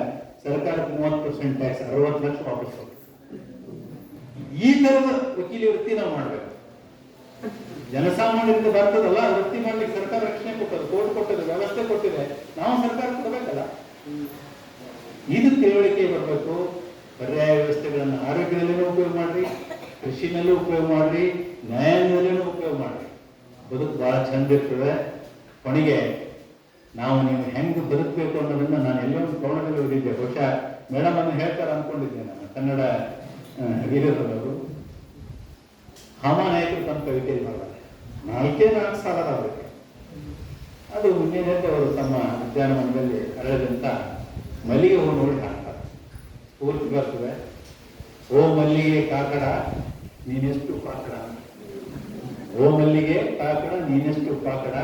ಸರ್ಕಾರಕ್ಕೆ 30% ಟ್ಯಾಕ್ಸ್, 60 ಲಕ್ಷ ವಾಪಸ್ ಹೋಗ್ತದೆ. ಈ ತರದ ವಕೀಲಿ ವೃತ್ತಿ ನಾವು ಮಾಡ್ಬೇಕು. ಜನಸಾಮಾನ್ಯರಿಂದ ಬರ್ತದಲ್ಲ, ವೃತ್ತಿ ಮಾಡ್ಲಿಕ್ಕೆ ಸರ್ಕಾರ ರಕ್ಷಣೆ ಕೊಟ್ಟದು, ಕೋರ್ಟ್ ಕೊಟ್ಟது, ವ್ಯವಸ್ಥೆ ಕೊಟ್ಟಿದೆ, ನಾವು ಸರ್ಕಾರ ಕೊಡಬೇಕಲ್ಲ. ಇದು ತಿಳುವಳಿಕೆ ಬರಬೇಕು. ಪರ್ಯಾಯ ವ್ಯವಸ್ಥೆಗಳನ್ನು ಆರೋಗ್ಯದಲ್ಲಿನೂ ಉಪಯೋಗ ಮಾಡ್ರಿ, ಕೃಷಿನಲ್ಲೂ ಉಪಯೋಗ ಮಾಡ್ರಿ, ನ್ಯಾಯಾಂಗದಲ್ಲಿನೂ ಉಪಯೋಗ ಮಾಡ್ರಿ. ಬದುಕು ಬಹಳ ಚಂದ ಇರ್ತದೆ. ಕೊನೆಗೆ ನೀವು ಹೆಂಗೆ ಬದುಕಬೇಕು ಅನ್ನೋದನ್ನ ನಾನು ಎಲ್ಲೋ ಒಂದು ಕೋಣದಲ್ಲಿ ಓದಿದ್ದೆ. ಬಹುಶಃ ಮೇಡಮ್ ಅನ್ನು ಹೇಳ್ತಾರೆ ಅನ್ಕೊಂಡಿದ್ದೆ ನಾನು, ಕನ್ನಡ ಹಿರಿಯರವರು. ಹಾಮಾನಾಯಕರು ತಮ್ಮ ಕವಿತೆಯಲ್ಲಿ ಮಾಡ್ತಾರೆ, 4 ಸಾಲದ ಅವರಿಗೆ. ಅದು ಮುಂಜಾನೆ ಅವರು ತಮ್ಮ ಉದ್ಯಾನವನದಲ್ಲಿ ಅರಳಿದಂಥ ಮಲ್ಲಿಗೆ ಹೂ ನೋಡಿ ಹಾಕ್ತಾರೆ. ಸ್ಫೂರ್ತಿ ಬರ್ತದೆ, ಓ ಮಲ್ಲಿಗೆ ಕಾಕಡ ನೀನೆಷ್ಟು ಪಾಕಡ, ಓ ಮಲ್ಲಿಗೆ ಕಾಕಡ ನೀನೆಷ್ಟು ಪಾಕಡ,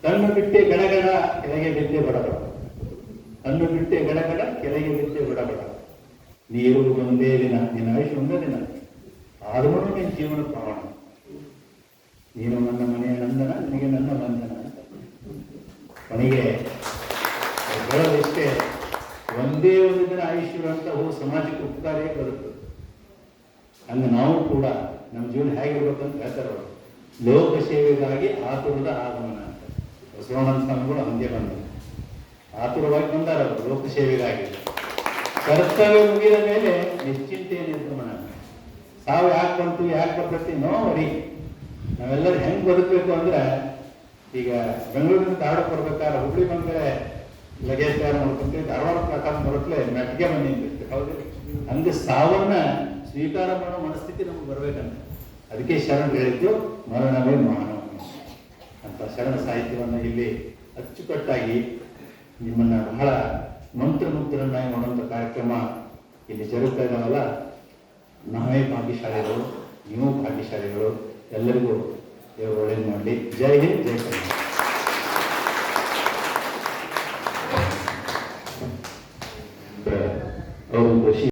ಕಣ್ಣು ಬಿಟ್ಟೆ ಗಡಗಡ ಕೆಳಗೆ ಬಿದ್ದೆ ಬಡಬಡ, ಕಣ್ಣು ಬಿಟ್ಟೆ ಗಡಗಡ ಕೆಳಗೆ ಬಿದ್ದೆ ಬಡಬಡ. ನೀರು ಒಂದೇ ದಿನ, ನಿನ್ನ ಆಯುಷ್ಯ ಒಂದೇ ದಿನ, ಆದ್ರೂ ನಿನ್ನ ಜೀವನ ಪ್ರಮಾಣ. ನೀನು ನನ್ನ ಮನೆಯ ನಂದನ, ನಿನಗೆ ನನ್ನ ಬಂಧನ ಅಂತ. ಕೊನೆಗೆ ಆಯುಷ್ಯವಂತವು ಸಮಾಜಕ್ಕೆ ಉಪಕಾರಿಯೇ ಬರುತ್ತದೆ. ಹಂಗೆ ನಾವು ಕೂಡ ನಮ್ಮ ಜೀವನ ಹೇಗಿರ್ಬೇಕಂತ ಹೇಳ್ತಾರೆ ಅವರು. ಲೋಕ ಸೇವೆಗಾಗಿ ಆತುರದ ಆಗಮನ ಅಂತ ಬಸವಣ್ಣನ ಸ್ವಾಮಿಗಳು ಹಂಗೆ ಬಂದರು. ಆತುರವಾಗಿ ಬಂದಾರ ಅವರು ಲೋಕ ಸೇವೆಗಾಗಿ. ಕರ್ತವ್ಯ ಮುಗಿದ ಮೇಲೆ ನಿಶ್ಚಿಂತೆ ನಿರ್ಗಮನ. ಸಾವು ಯಾಕೆ ಬಂತು, ಯಾಕೆ ಬರ್ತೈತಿ, ನೋ ವರಿ. ನಾವೆಲ್ಲರೂ ಹೆಂಗೆ ಬದುಕಬೇಕು ಅಂದ್ರೆ, ಈಗ ಬೆಂಗಳೂರಿನ ಧಾರವಾಡ ಬರ್ಬೇಕಾದ್ರೆ ಹುಬ್ಳಿ ಬಂದರೆ ಲಗೇಜ್ ತಯಾರು ಮಾಡ್ಕೊಂತೀವಿ, ಧಾರವಾಡ ಪ್ರಕಾರ ಬರುತ್ತಲೇ ಮೆಟ್ಟಿಗೆ ಬಂದು ನಿಂತಿರ್ತೀವಿ. ಹೌದು, ಹಂಗೆ ಸಾವನ್ನ ಸ್ವೀಕಾರ ಮಾಡೋ ಮನಸ್ಥಿತಿ ನಮ್ಗೆ ಬರ್ಬೇಕಂತ. ಅದಕ್ಕೆ ಶರಣ ಹೇಳಿದ್ದು ಮರಣವೇ ಮಹಾನವಮಿ ಅಂತ. ಶರಣ ಸಾಹಿತ್ಯವನ್ನು ಇಲ್ಲಿ ಅಚ್ಚುಕಟ್ಟಾಗಿ ನಿಮ್ಮನ್ನ ಬಹಳ ಮಂತ್ರಮುಗ್ಧರನ್ನಾಗಿ ಮಾಡುವಂಥ ಕಾರ್ಯಕ್ರಮ ಇಲ್ಲಿ ಜರುಗ್ತಾ ಇದ್ದಾವಲ್ಲ, ನಾವೇ ಭಾಗ್ಯಶಾಲಿಗಳು, ನೀವು ಭಾಗ್ಯಶಾಲಿಗಳು. ಎಲ್ಲರಿಗೂ ದೇವರು ಒಳ್ಳೇದು ಮಾಡಲಿ. ಜೈ ಹಿಂದ್, ಜೈ ಕರ್ನಾಟಕ. ಅವರು ಖುಷಿ